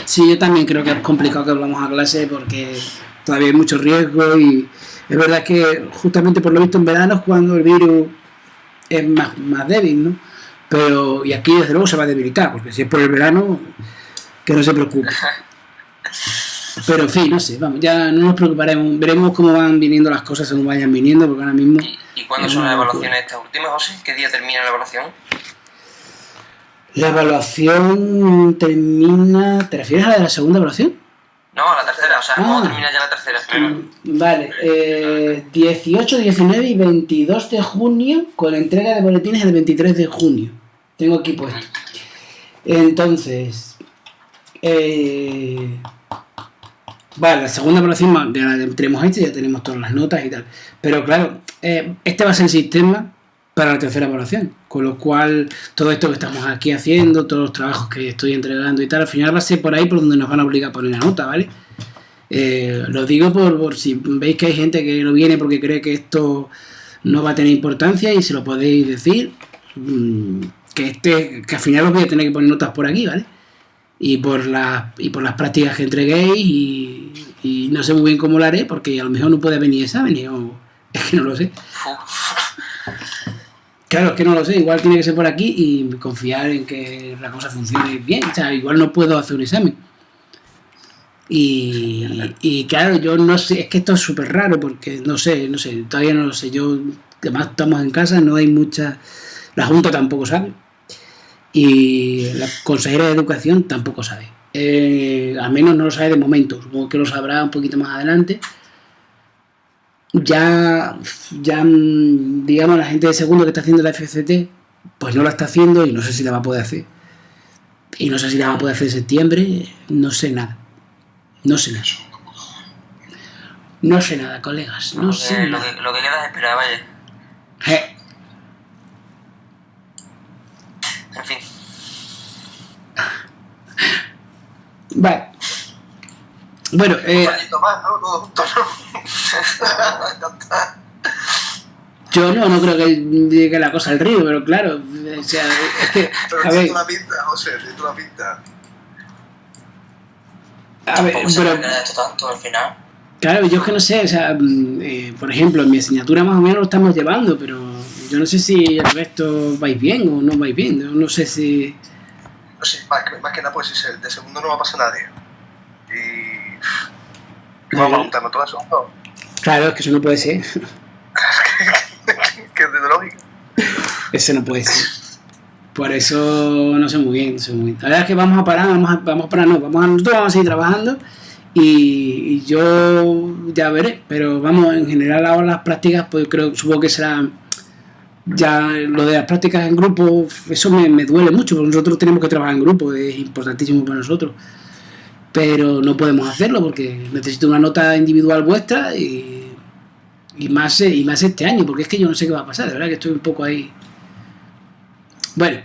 Sí, yo también creo que es complicado que volvamos a clase porque todavía hay mucho riesgo y es verdad que justamente por lo visto en verano es cuando el virus es más débil, ¿no? Pero, y aquí desde luego se va a debilitar, porque si es por el verano, que no se preocupe. Pero en fin, no sé, vamos, ya no nos preocuparemos, veremos cómo van viniendo las cosas según vayan viniendo, porque ahora mismo... ¿Y cuándo son las evaluaciones estas últimas, José? ¿Qué día termina la evaluación? La evaluación termina... ¿Te refieres a la de la segunda evaluación? No, a la tercera, o sea, ¿cuándo termina ya la tercera? Vale, 18, 19 y 22 de junio con la entrega de boletines el 23 de junio. Tengo aquí puesto. Entonces, vale, la segunda evaluación ya la tenemos hecha, ya tenemos todas las notas y tal. Pero claro, este va a ser el sistema para la tercera evaluación. Con lo cual, todo esto que estamos aquí haciendo, todos los trabajos que estoy entregando y tal, al final va a ser por ahí por donde nos van a obligar a poner la nota, ¿vale? Lo digo por si veis que hay gente que no viene porque cree que esto no va a tener importancia y se lo podéis decir, que al final os voy a tener que poner notas por aquí, ¿vale? Y por las prácticas que entreguéis y no sé muy bien cómo lo haré porque a lo mejor no puede venir exámenes o es que no lo sé. Claro, es que no lo sé, igual tiene que ser por aquí y confiar en que la cosa funcione bien, o sea, igual no puedo hacer un examen. Y claro, yo no sé, es que esto es súper raro porque no sé, todavía no lo sé, yo, además estamos en casa, no hay mucha, la Junta tampoco sabe y la consejera de Educación tampoco sabe, al menos no lo sabe de momento, supongo que lo sabrá un poquito más adelante. Ya digamos la gente de segundo que está haciendo la FCT pues no la está haciendo y no sé si la va a poder hacer y no sé si la va a poder hacer en septiembre, no sé nada, colegas, no sé nada. Lo que queda es esperar, vaya. En fin. Vale. Bueno, Un ratito más, ¿no? Todo junto, ¿no? yo no creo que llegue la cosa al río, pero claro, o sea, es que, pero a ver, tú la pinta, José, tú la pinta. A ver, pero esto tanto al final. Claro, yo es que no sé, o sea, por ejemplo, en mi asignatura más o menos lo estamos llevando, pero yo no sé si el resto vais bien o no vais bien, no sé si... No sé, más que nada, pues si de segundo no va a pasar nadie. Y vamos a preguntarnos todo eso, ¿no? Claro, es que eso no puede ser. Que es de lógica. Eso no puede ser. Por eso no sé muy bien, La verdad es que vamos a parar, nosotros vamos a seguir trabajando y yo ya veré, pero vamos, en general ahora las prácticas, pues supongo que será ya lo de las prácticas en grupo, eso me duele mucho, porque nosotros tenemos que trabajar en grupo, es importantísimo para nosotros, pero no podemos hacerlo porque necesito una nota individual vuestra y más este año, porque es que yo no sé qué va a pasar, de verdad que estoy un poco ahí. Bueno,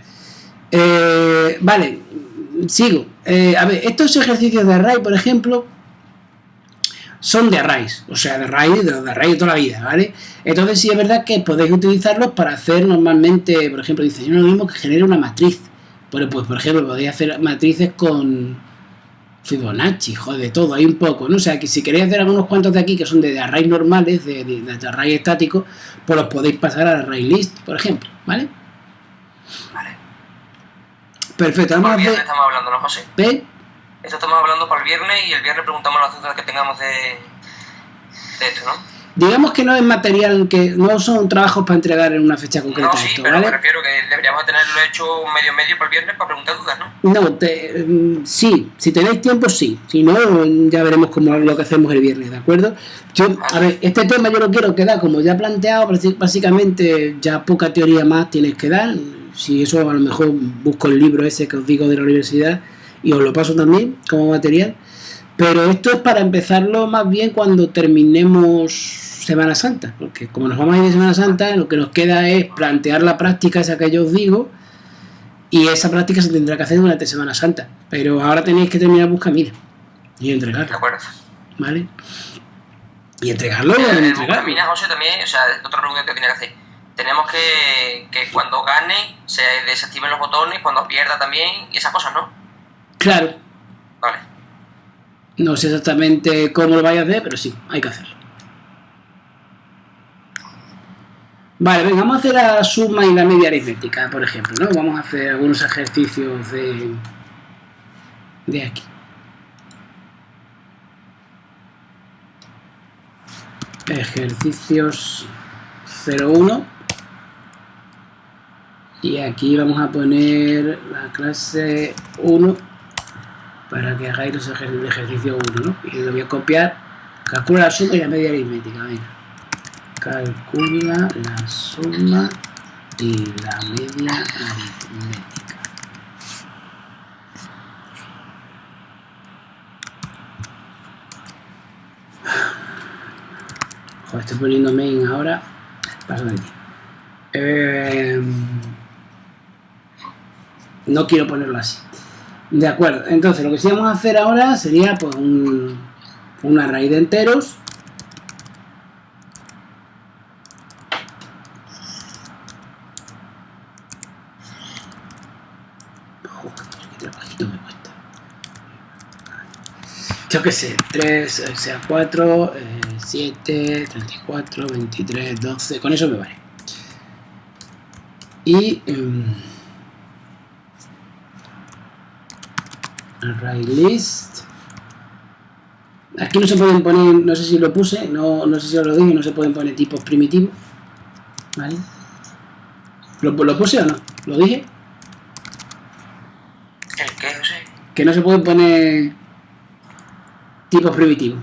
vale, sigo. A ver, estos ejercicios de array, por ejemplo, son de arrays, o sea, de array de toda la vida, ¿vale? Entonces sí es verdad que podéis utilizarlos para hacer normalmente, por ejemplo, dice, yo no lo mismo que genere una matriz. Bueno, pues por ejemplo, podéis hacer matrices con Fibonacci, joder, de todo, hay un poco, ¿no? O sea, que si queréis hacer algunos cuantos de aquí que son de arrays normales, de array estático, pues los podéis pasar al array list, por ejemplo, ¿vale? Vale. Perfecto, Para vamos a el viernes hacer... estamos hablando, ¿no, José? ¿Ves? Esto estamos hablando para el viernes y el viernes preguntamos las dudas que tengamos de esto, ¿no? Digamos que no es material, que no son trabajos para entregar en una fecha concreta. No, sí, esto, pero ¿vale? me refiero que deberíamos tenerlo hecho medio para el viernes para preguntar dudas, ¿no? No, sí, si tenéis tiempo sí, si no ya veremos cómo lo que hacemos el viernes, ¿de acuerdo? A ver, este tema yo lo quiero quedar como ya planteado, básicamente ya poca teoría más tienes que dar, si eso a lo mejor busco el libro ese que os digo de la universidad y os lo paso también como material, Pero esto es para empezarlo más bien cuando terminemos Semana Santa, porque como nos vamos a ir de Semana Santa, lo que nos queda es plantear la práctica esa que yo os digo, y esa práctica se tendrá que hacer durante Semana Santa. Pero ahora tenéis que terminar Buscamina y entregarlo. De acuerdo. ¿Vale? Y entregarlo. El Buscamina, José, también, o sea, otra reunión que tiene que hacer. Tenemos que cuando gane se desactiven los botones, cuando pierda también, y esas cosas, ¿no? Claro. Vale. No sé exactamente cómo lo vaya a hacer, pero sí, hay que hacerlo. Vale, venga, vamos a hacer la suma y la media aritmética, por ejemplo, ¿no? Vamos a hacer algunos ejercicios de aquí. Ejercicios 0,1. Y aquí vamos a poner la clase 1 para que hagáis los ejercicios de ejercicio 1, ¿no? Y lo voy a copiar. Calcula la suma y la media aritmética, venga. Calcula la suma y la media aritmética. Joder, estoy poniendo main ahora. Paso de aquí. No quiero ponerlo así. De acuerdo, entonces lo que sí vamos a hacer ahora sería pues un array de enteros. Joder, qué trabajito me cuesta. Yo qué sé, 3, o sea, 4, 7, 34, 23, 12, con eso me vale. Y array list. Aquí no se pueden poner, no sé si lo puse, no sé si os lo dije, no se pueden poner tipos primitivos. ¿Vale? ¿Lo puse o no? ¿Lo dije? ¿El qué, José? Que no se pueden poner tipos primitivos.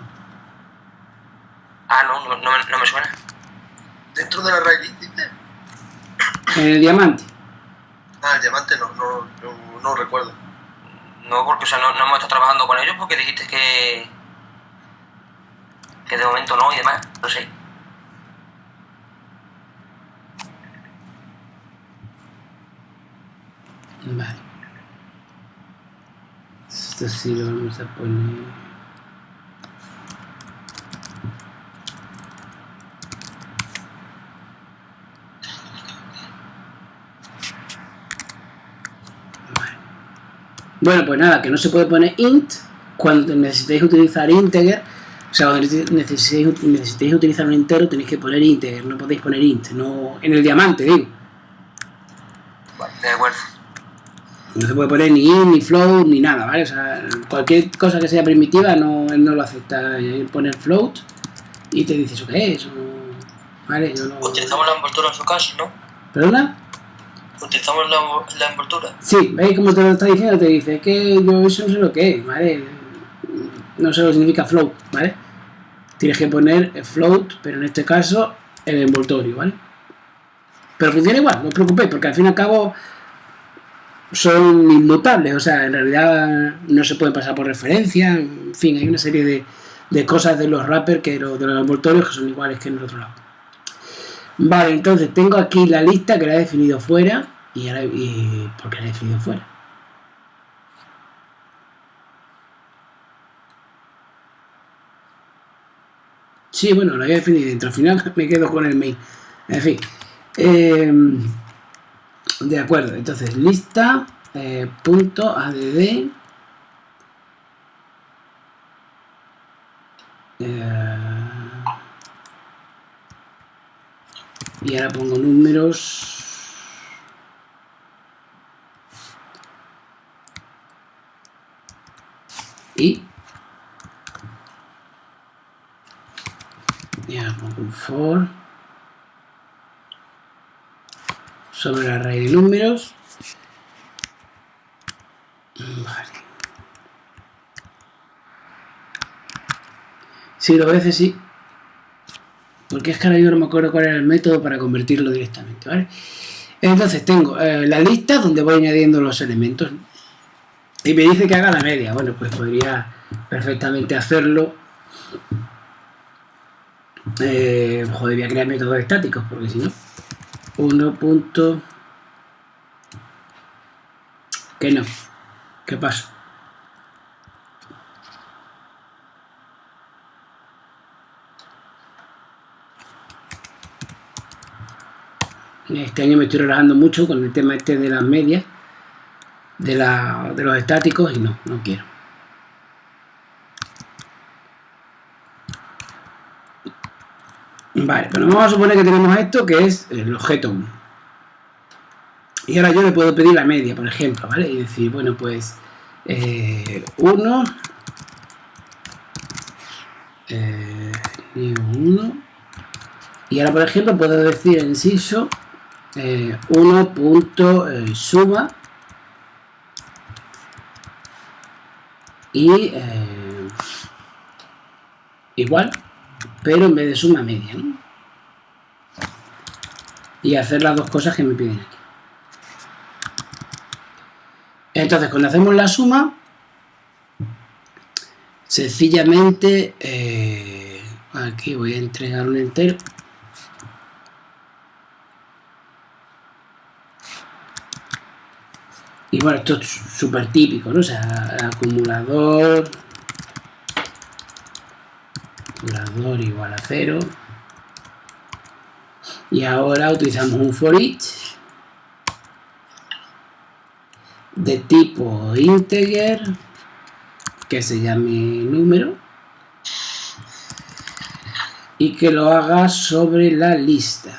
Ah, no me suena. Dentro de la raíz, ¿viste? En el diamante. Ah, el diamante no recuerdo. No, porque o sea, no hemos estado trabajando con ellos porque dijiste que de momento no y demás, no sé. Vale. Esto sí lo vamos a poner. Bueno, pues nada, que no se puede poner int cuando necesitéis utilizar integer. O sea, cuando necesitéis utilizar un entero tenéis que poner integer, no podéis poner int, no en el diamante, digo. De acuerdo. No se puede poner ni int, ni float, ni nada, ¿vale? O sea, cualquier cosa que sea primitiva no, él no lo acepta. Poner float y te dice eso qué es, ¿vale? Yo no... Utilizamos la envoltura en su caso, ¿no? ¿Perdona? Utilizamos la envoltura. Sí, ¿veis cómo te lo está diciendo? Te dice, es que yo eso no sé lo que es, ¿vale? No sé lo que significa float, ¿vale? Tienes que poner float, pero en este caso el envoltorio, ¿vale? Pero funciona igual, no os preocupéis, porque al fin y al cabo son inmutables, o sea, en realidad no se pueden pasar por referencia, en fin, hay una serie de cosas de los wrappers, de los envoltorios, que son iguales que en el otro lado. Vale, entonces tengo aquí la lista que la he definido fuera, y ¿por qué la he definido fuera? Sí, bueno, la voy a definir dentro, al final me quedo con el main. En fin, de acuerdo, entonces lista punto add y ahora pongo números y ya pongo un for sobre el array de números. Vale. Sí, dos veces sí. Porque es que ahora yo no me acuerdo cuál era el método para convertirlo directamente, ¿vale? Entonces tengo la lista donde voy añadiendo los elementos. Y me dice que haga la media. Bueno, pues podría perfectamente hacerlo. Joder, voy a crear métodos estáticos, porque si no, 1 punto... que no, ¿qué pasa? Este año me estoy relajando mucho con el tema este de las medias, de los estáticos, y no quiero. Vale, pero vamos a suponer que tenemos esto, que es el objeto 1. Y ahora yo le puedo pedir la media, por ejemplo, ¿vale? Y decir, bueno, pues 1, 1. Y ahora, por ejemplo, puedo decir en inciso 1 punto suma y igual, pero en vez de suma media, ¿no? Y hacer las dos cosas que me piden aquí. Entonces, cuando hacemos la suma, sencillamente aquí voy a entregar un entero. Y bueno, esto es súper típico, ¿no? O sea, acumulador igual a 0. Y ahora utilizamos un for each de tipo integer, que se llame número, y que lo haga sobre la lista.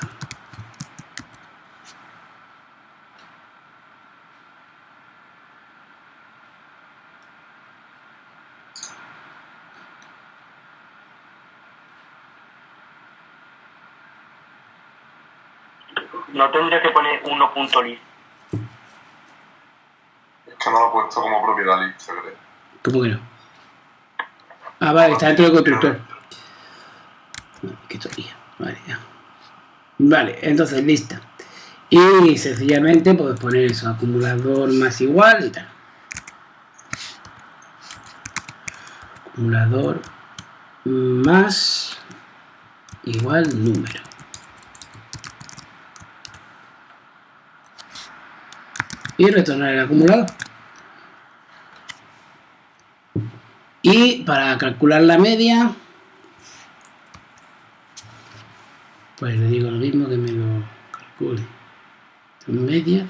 No tendría que poner 1.list. Es que no lo he puesto como propiedad lista, creo. ¿Cómo que no? Ah, vale, está dentro del constructor. Qué tontería. Vale, ya. Vale, entonces lista. Y sencillamente puedes poner eso, acumulador más igual y tal. Acumulador más igual número. Y retornar el acumulador. Y para calcular la media, pues le digo lo mismo, que me lo calcule. Media.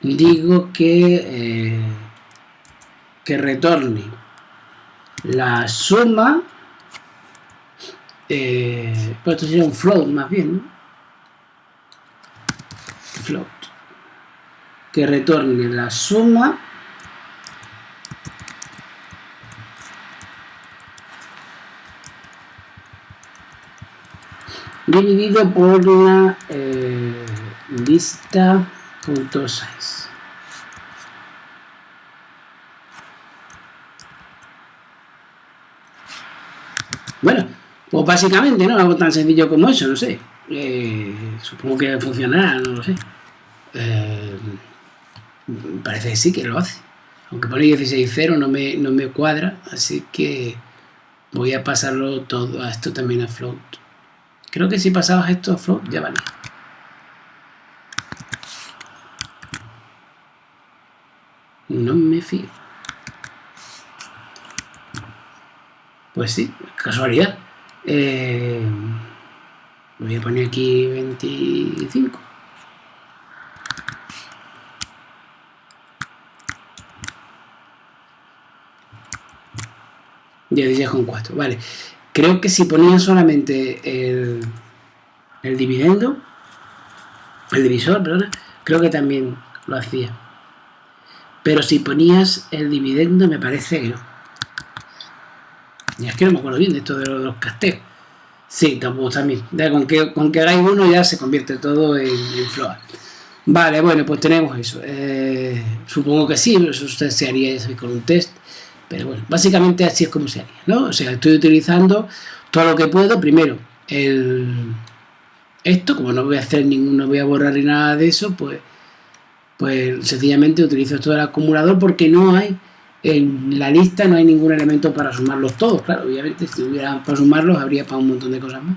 Digo que retorne la suma. Pues esto sería un float más bien, ¿no? Float. Que retorne la suma dividido por una lista.size. Bueno, pues básicamente, ¿no? Algo tan sencillo como eso, no sé. Supongo que funcionará, no lo sé. Parece que sí que lo hace. Aunque pone 16.0 no me cuadra, así que voy a pasarlo todo a esto también a float. Creo que si pasabas esto a float ya vale. No me fío. Pues sí, casualidad. Voy a poner aquí 25. Y 16,4. Vale. Creo que si ponía solamente el dividendo, el divisor, perdona, creo que también lo hacía. Pero si ponías el dividendo, me parece que no. Y es que no me acuerdo bien de esto de los casteos. Sí, tampoco también. Con que hagáis uno ya se convierte todo en float. Vale, bueno, pues tenemos eso. Supongo que sí, pero eso se haría con un test. Pero bueno, básicamente así es como se haría, ¿no? O sea, estoy utilizando todo lo que puedo. Primero, esto, como no voy a hacer no voy a borrar ni nada de eso, pues sencillamente utilizo todo el acumulador porque no hay en la lista no hay ningún elemento para sumarlos todos, claro, obviamente si hubiera para sumarlos habría para un montón de cosas más.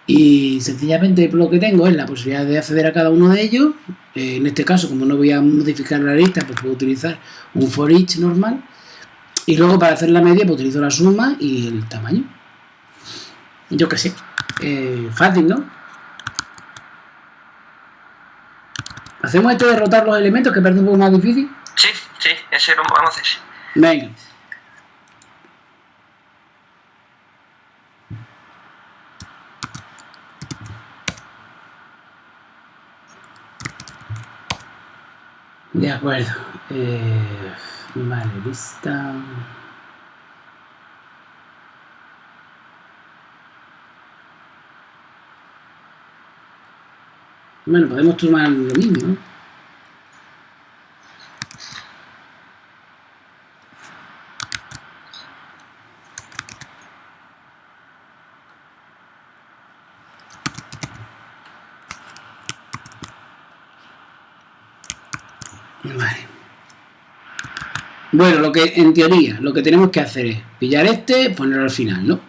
Y sencillamente lo que tengo es la posibilidad de acceder a cada uno de ellos. En este caso, como no voy a modificar la lista, pues puedo utilizar un for each normal. Y luego para hacer la media, pues utilizo la suma y el tamaño. Yo qué sé. Fácil, ¿no? ¿Hacemos esto de rotar los elementos, que parece un poco más difícil? Sí, ese lo vamos a hacer. Venga. De acuerdo. Vale, lista. Bueno, podemos tomar lo mismo, ¿no? Vale. Bueno, lo que en teoría lo que tenemos que hacer es pillar este, ponerlo al final, ¿no?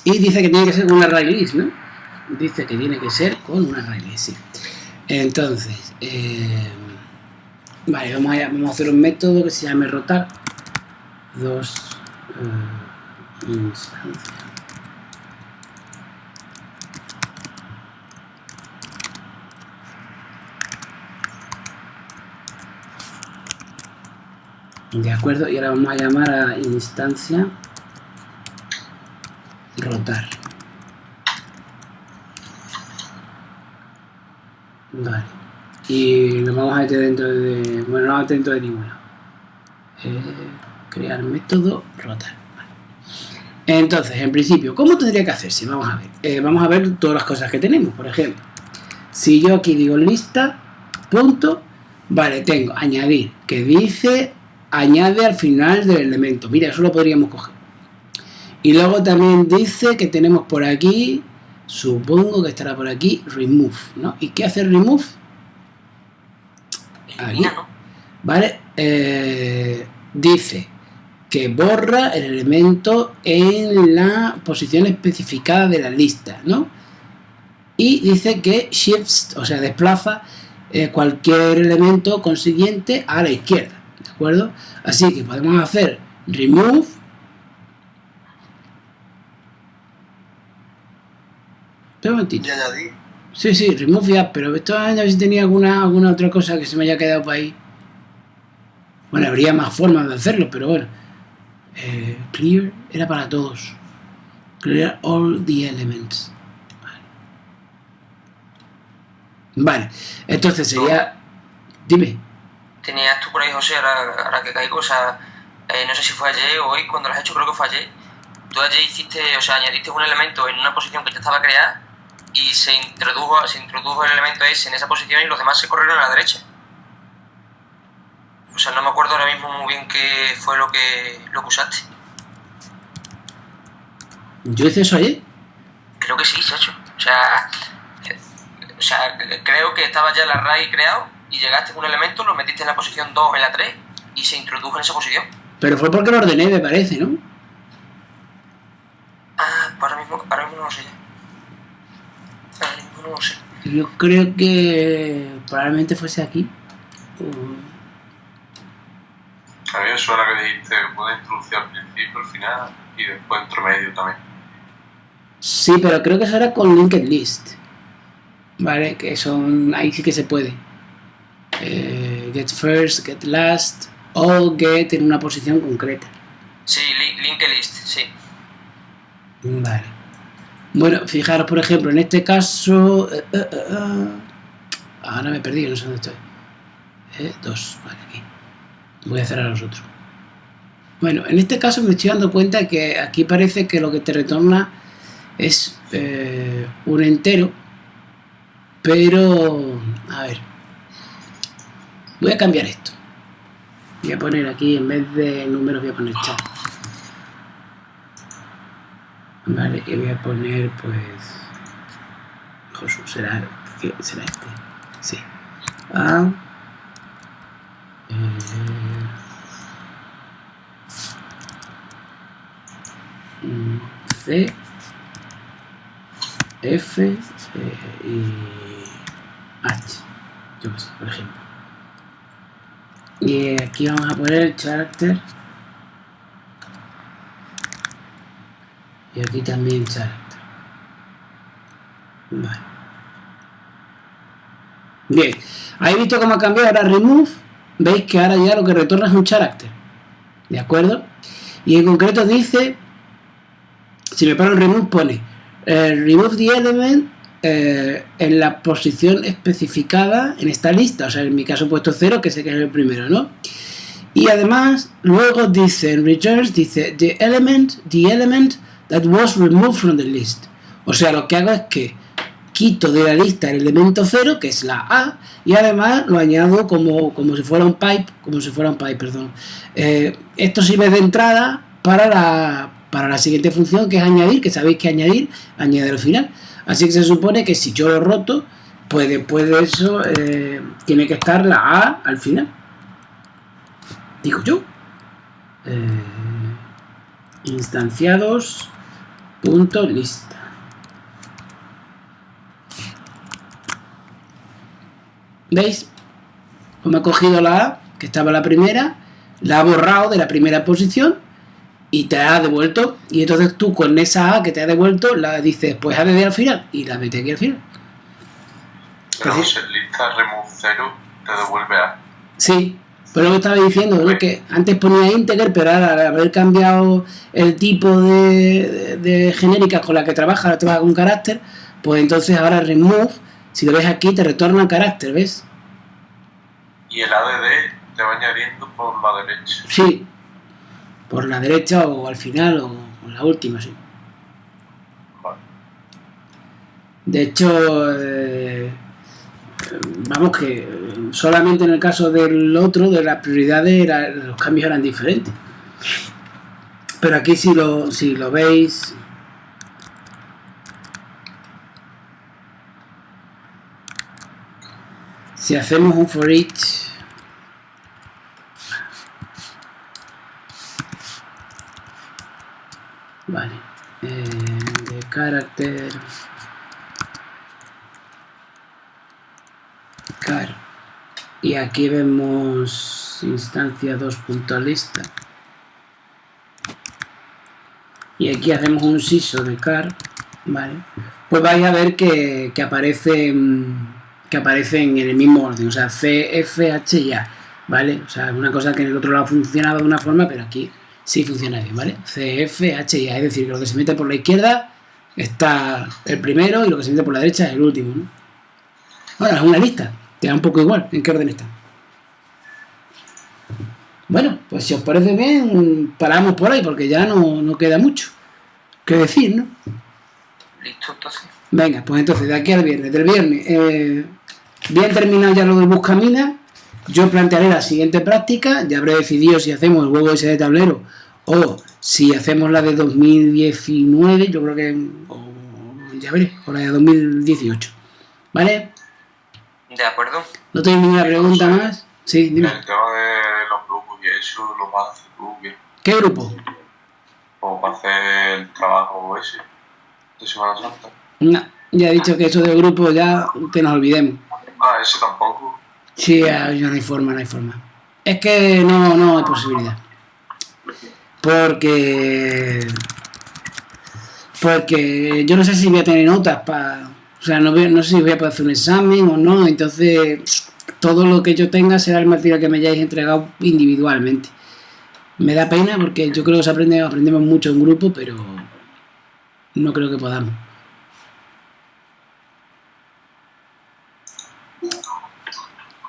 Y dice que tiene que ser con una array list, ¿no? Dice que tiene que ser con una array list, sí. Entonces, vale, vamos a hacer un método que se llame rotar dos instancias. De acuerdo, y ahora vamos a llamar a instancia rotar. Vale. Y lo vamos a meter dentro de... Bueno, no vamos a meter dentro de ninguna. Crear método rotar. Vale. Entonces, en principio, ¿cómo tendría que hacerse? Vamos a ver. Vamos a ver todas las cosas que tenemos. Por ejemplo, si yo aquí digo lista, punto, vale, tengo añadir, que dice añade al final del elemento. Mira, eso lo podríamos coger. Y luego también dice que tenemos por aquí, supongo que estará por aquí, remove, ¿no? ¿Y qué hace remove? Aquí, ¿vale? Dice que borra el elemento en la posición especificada de la lista, ¿no? Y dice que shifts, o sea, desplaza cualquier elemento consiguiente a la izquierda, ¿de acuerdo? Así que podemos hacer remove. Un momentito. Y añadir. Sí, remove ya, pero esto a ver si tenía alguna otra cosa que se me haya quedado por ahí. Bueno, habría más formas de hacerlo, pero bueno. Clear era para todos. Clear all the elements. Vale. Entonces sería... Dime. Tenías tú por ahí, José, ahora que caigo, o sea, no sé si fue ayer o hoy, cuando lo has hecho, creo que fue ayer. Tú ayer hiciste, o sea, añadiste un elemento en una posición que ya estaba creada y se introdujo el elemento ese en esa posición y los demás se corrieron a la derecha. O sea, no me acuerdo ahora mismo muy bien qué fue lo que usaste. ¿Yo hice eso ayer? Creo que sí, Sacho. O sea, creo que estaba ya el array creado y llegaste con un elemento, lo metiste en la posición 2, en la 3 y se introdujo en esa posición. Pero fue porque lo ordené, me parece, ¿no? Ah, pues ahora mismo no lo sé ya. Ahora mismo no lo sé. Yo creo que probablemente fuese aquí. A mí me suena que dijiste que puedes introducir al principio, al final y después entre medio también. Sí, pero creo que eso era con linked list. Vale, que son... Ahí sí que se puede. Get first, get last o get en una posición concreta. Sí, linked list, sí. Vale. Bueno, fijaros, por ejemplo, en este caso... ahora me he perdido, no sé dónde estoy. 2, vale, aquí. Voy a cerrar los otros. Bueno, en este caso me estoy dando cuenta que aquí parece que lo que te retorna es un entero. Pero... A ver. Voy a cambiar esto. Voy a poner aquí, en vez de números, voy a poner chat. Vale, y voy a poner, pues... Josu, ¿será este? Sí. C, F y H, yo qué sé, por ejemplo. Y aquí vamos a poner character. Y aquí también character. Vale. Bien, ¿habéis visto cómo ha cambiado ahora remove? Veis que ahora ya lo que retorna es un character. ¿De acuerdo? Y en concreto dice, si me paro en remove pone remove the element en la posición especificada en esta lista. O sea, en mi caso he puesto 0, que sé que es el primero, ¿no? Y además, luego dice en returns, dice the element that was removed from the list. O sea, lo que hago es que quito de la lista el elemento 0, que es la A, y además lo añado como si fuera un pipe, perdón. Esto sirve de entrada para la siguiente función, que es añadir, que sabéis que añadir añade al final. Así que se supone que si yo lo roto, pues después de eso tiene que estar la A al final. Digo yo. Instanciados punto lista. ¿Veis? Pues me ha cogido la A, que estaba la primera, la ha borrado de la primera posición y te ha devuelto. Y entonces tú con esa A que te ha devuelto la dices, pues A desde al final y la metes aquí al final. Pero si en lista remove 0 te devuelve A. Sí, pero lo que estaba diciendo, ¿no? Que antes ponía integer, pero ahora al haber cambiado el tipo de genérica con la que trabaja, ahora trabaja con carácter, pues entonces ahora remove, si lo ves aquí, te retorna carácter, ¿ves? Y el ADD te va añadiendo por la derecha. Sí, por la derecha o al final o la última, sí. Vale. De hecho, vamos que solamente en el caso del otro, de las prioridades, los cambios eran diferentes. Pero aquí si lo veis, si hacemos un for each, vale, de carácter car, y aquí vemos instancia 2.lista y aquí hacemos un siso de car, vale, pues vais a ver que aparecen en el mismo orden, o sea, C, F, H y A, ¿vale? O sea, una cosa que en el otro lado funcionaba de una forma, pero aquí sí funciona bien, ¿vale? C, F, H y A, es decir, que lo que se mete por la izquierda está el primero y lo que se mete por la derecha es el último, ¿no? Bueno, es una lista, te da un poco igual en qué orden está. Bueno, pues si os parece bien, paramos por ahí porque ya no queda mucho que decir, ¿no? Listo, entonces. Venga, pues entonces de aquí al viernes, del viernes, bien terminado ya lo del Buscamina, yo plantearé la siguiente práctica, ya habré decidido si hacemos el juego ese de tablero o si hacemos la de 2019, yo creo que, ya veré, o la de 2018, ¿vale? De acuerdo. ¿No tenéis ninguna pregunta más? Sí, dime. El tema de los grupos y eso lo vas a hacer tú bien. ¿Qué grupo? O para hacer el trabajo ese de Semana Santa. No, ya he dicho que eso del grupo ya que nos olvidemos. Ah, ese tampoco. Sí, ya no hay forma. Es que no hay posibilidad. Porque yo no sé si voy a tener notas para... O sea, no sé si voy a poder hacer un examen o no, entonces todo lo que yo tenga será el material que me hayáis entregado individualmente. Me da pena porque yo creo que aprendemos mucho en grupo, pero no creo que podamos.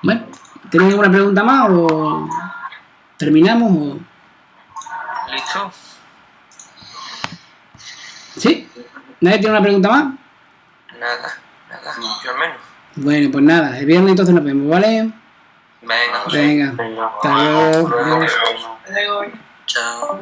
Bueno, ¿tenéis alguna pregunta más o terminamos o...? ¿Listo? ¿Sí? ¿Nadie tiene una pregunta más? Nada. Yo al menos. Bueno, pues nada, el viernes entonces nos vemos, ¿vale? Venga, José. Venga, hasta luego. Luego. Chao.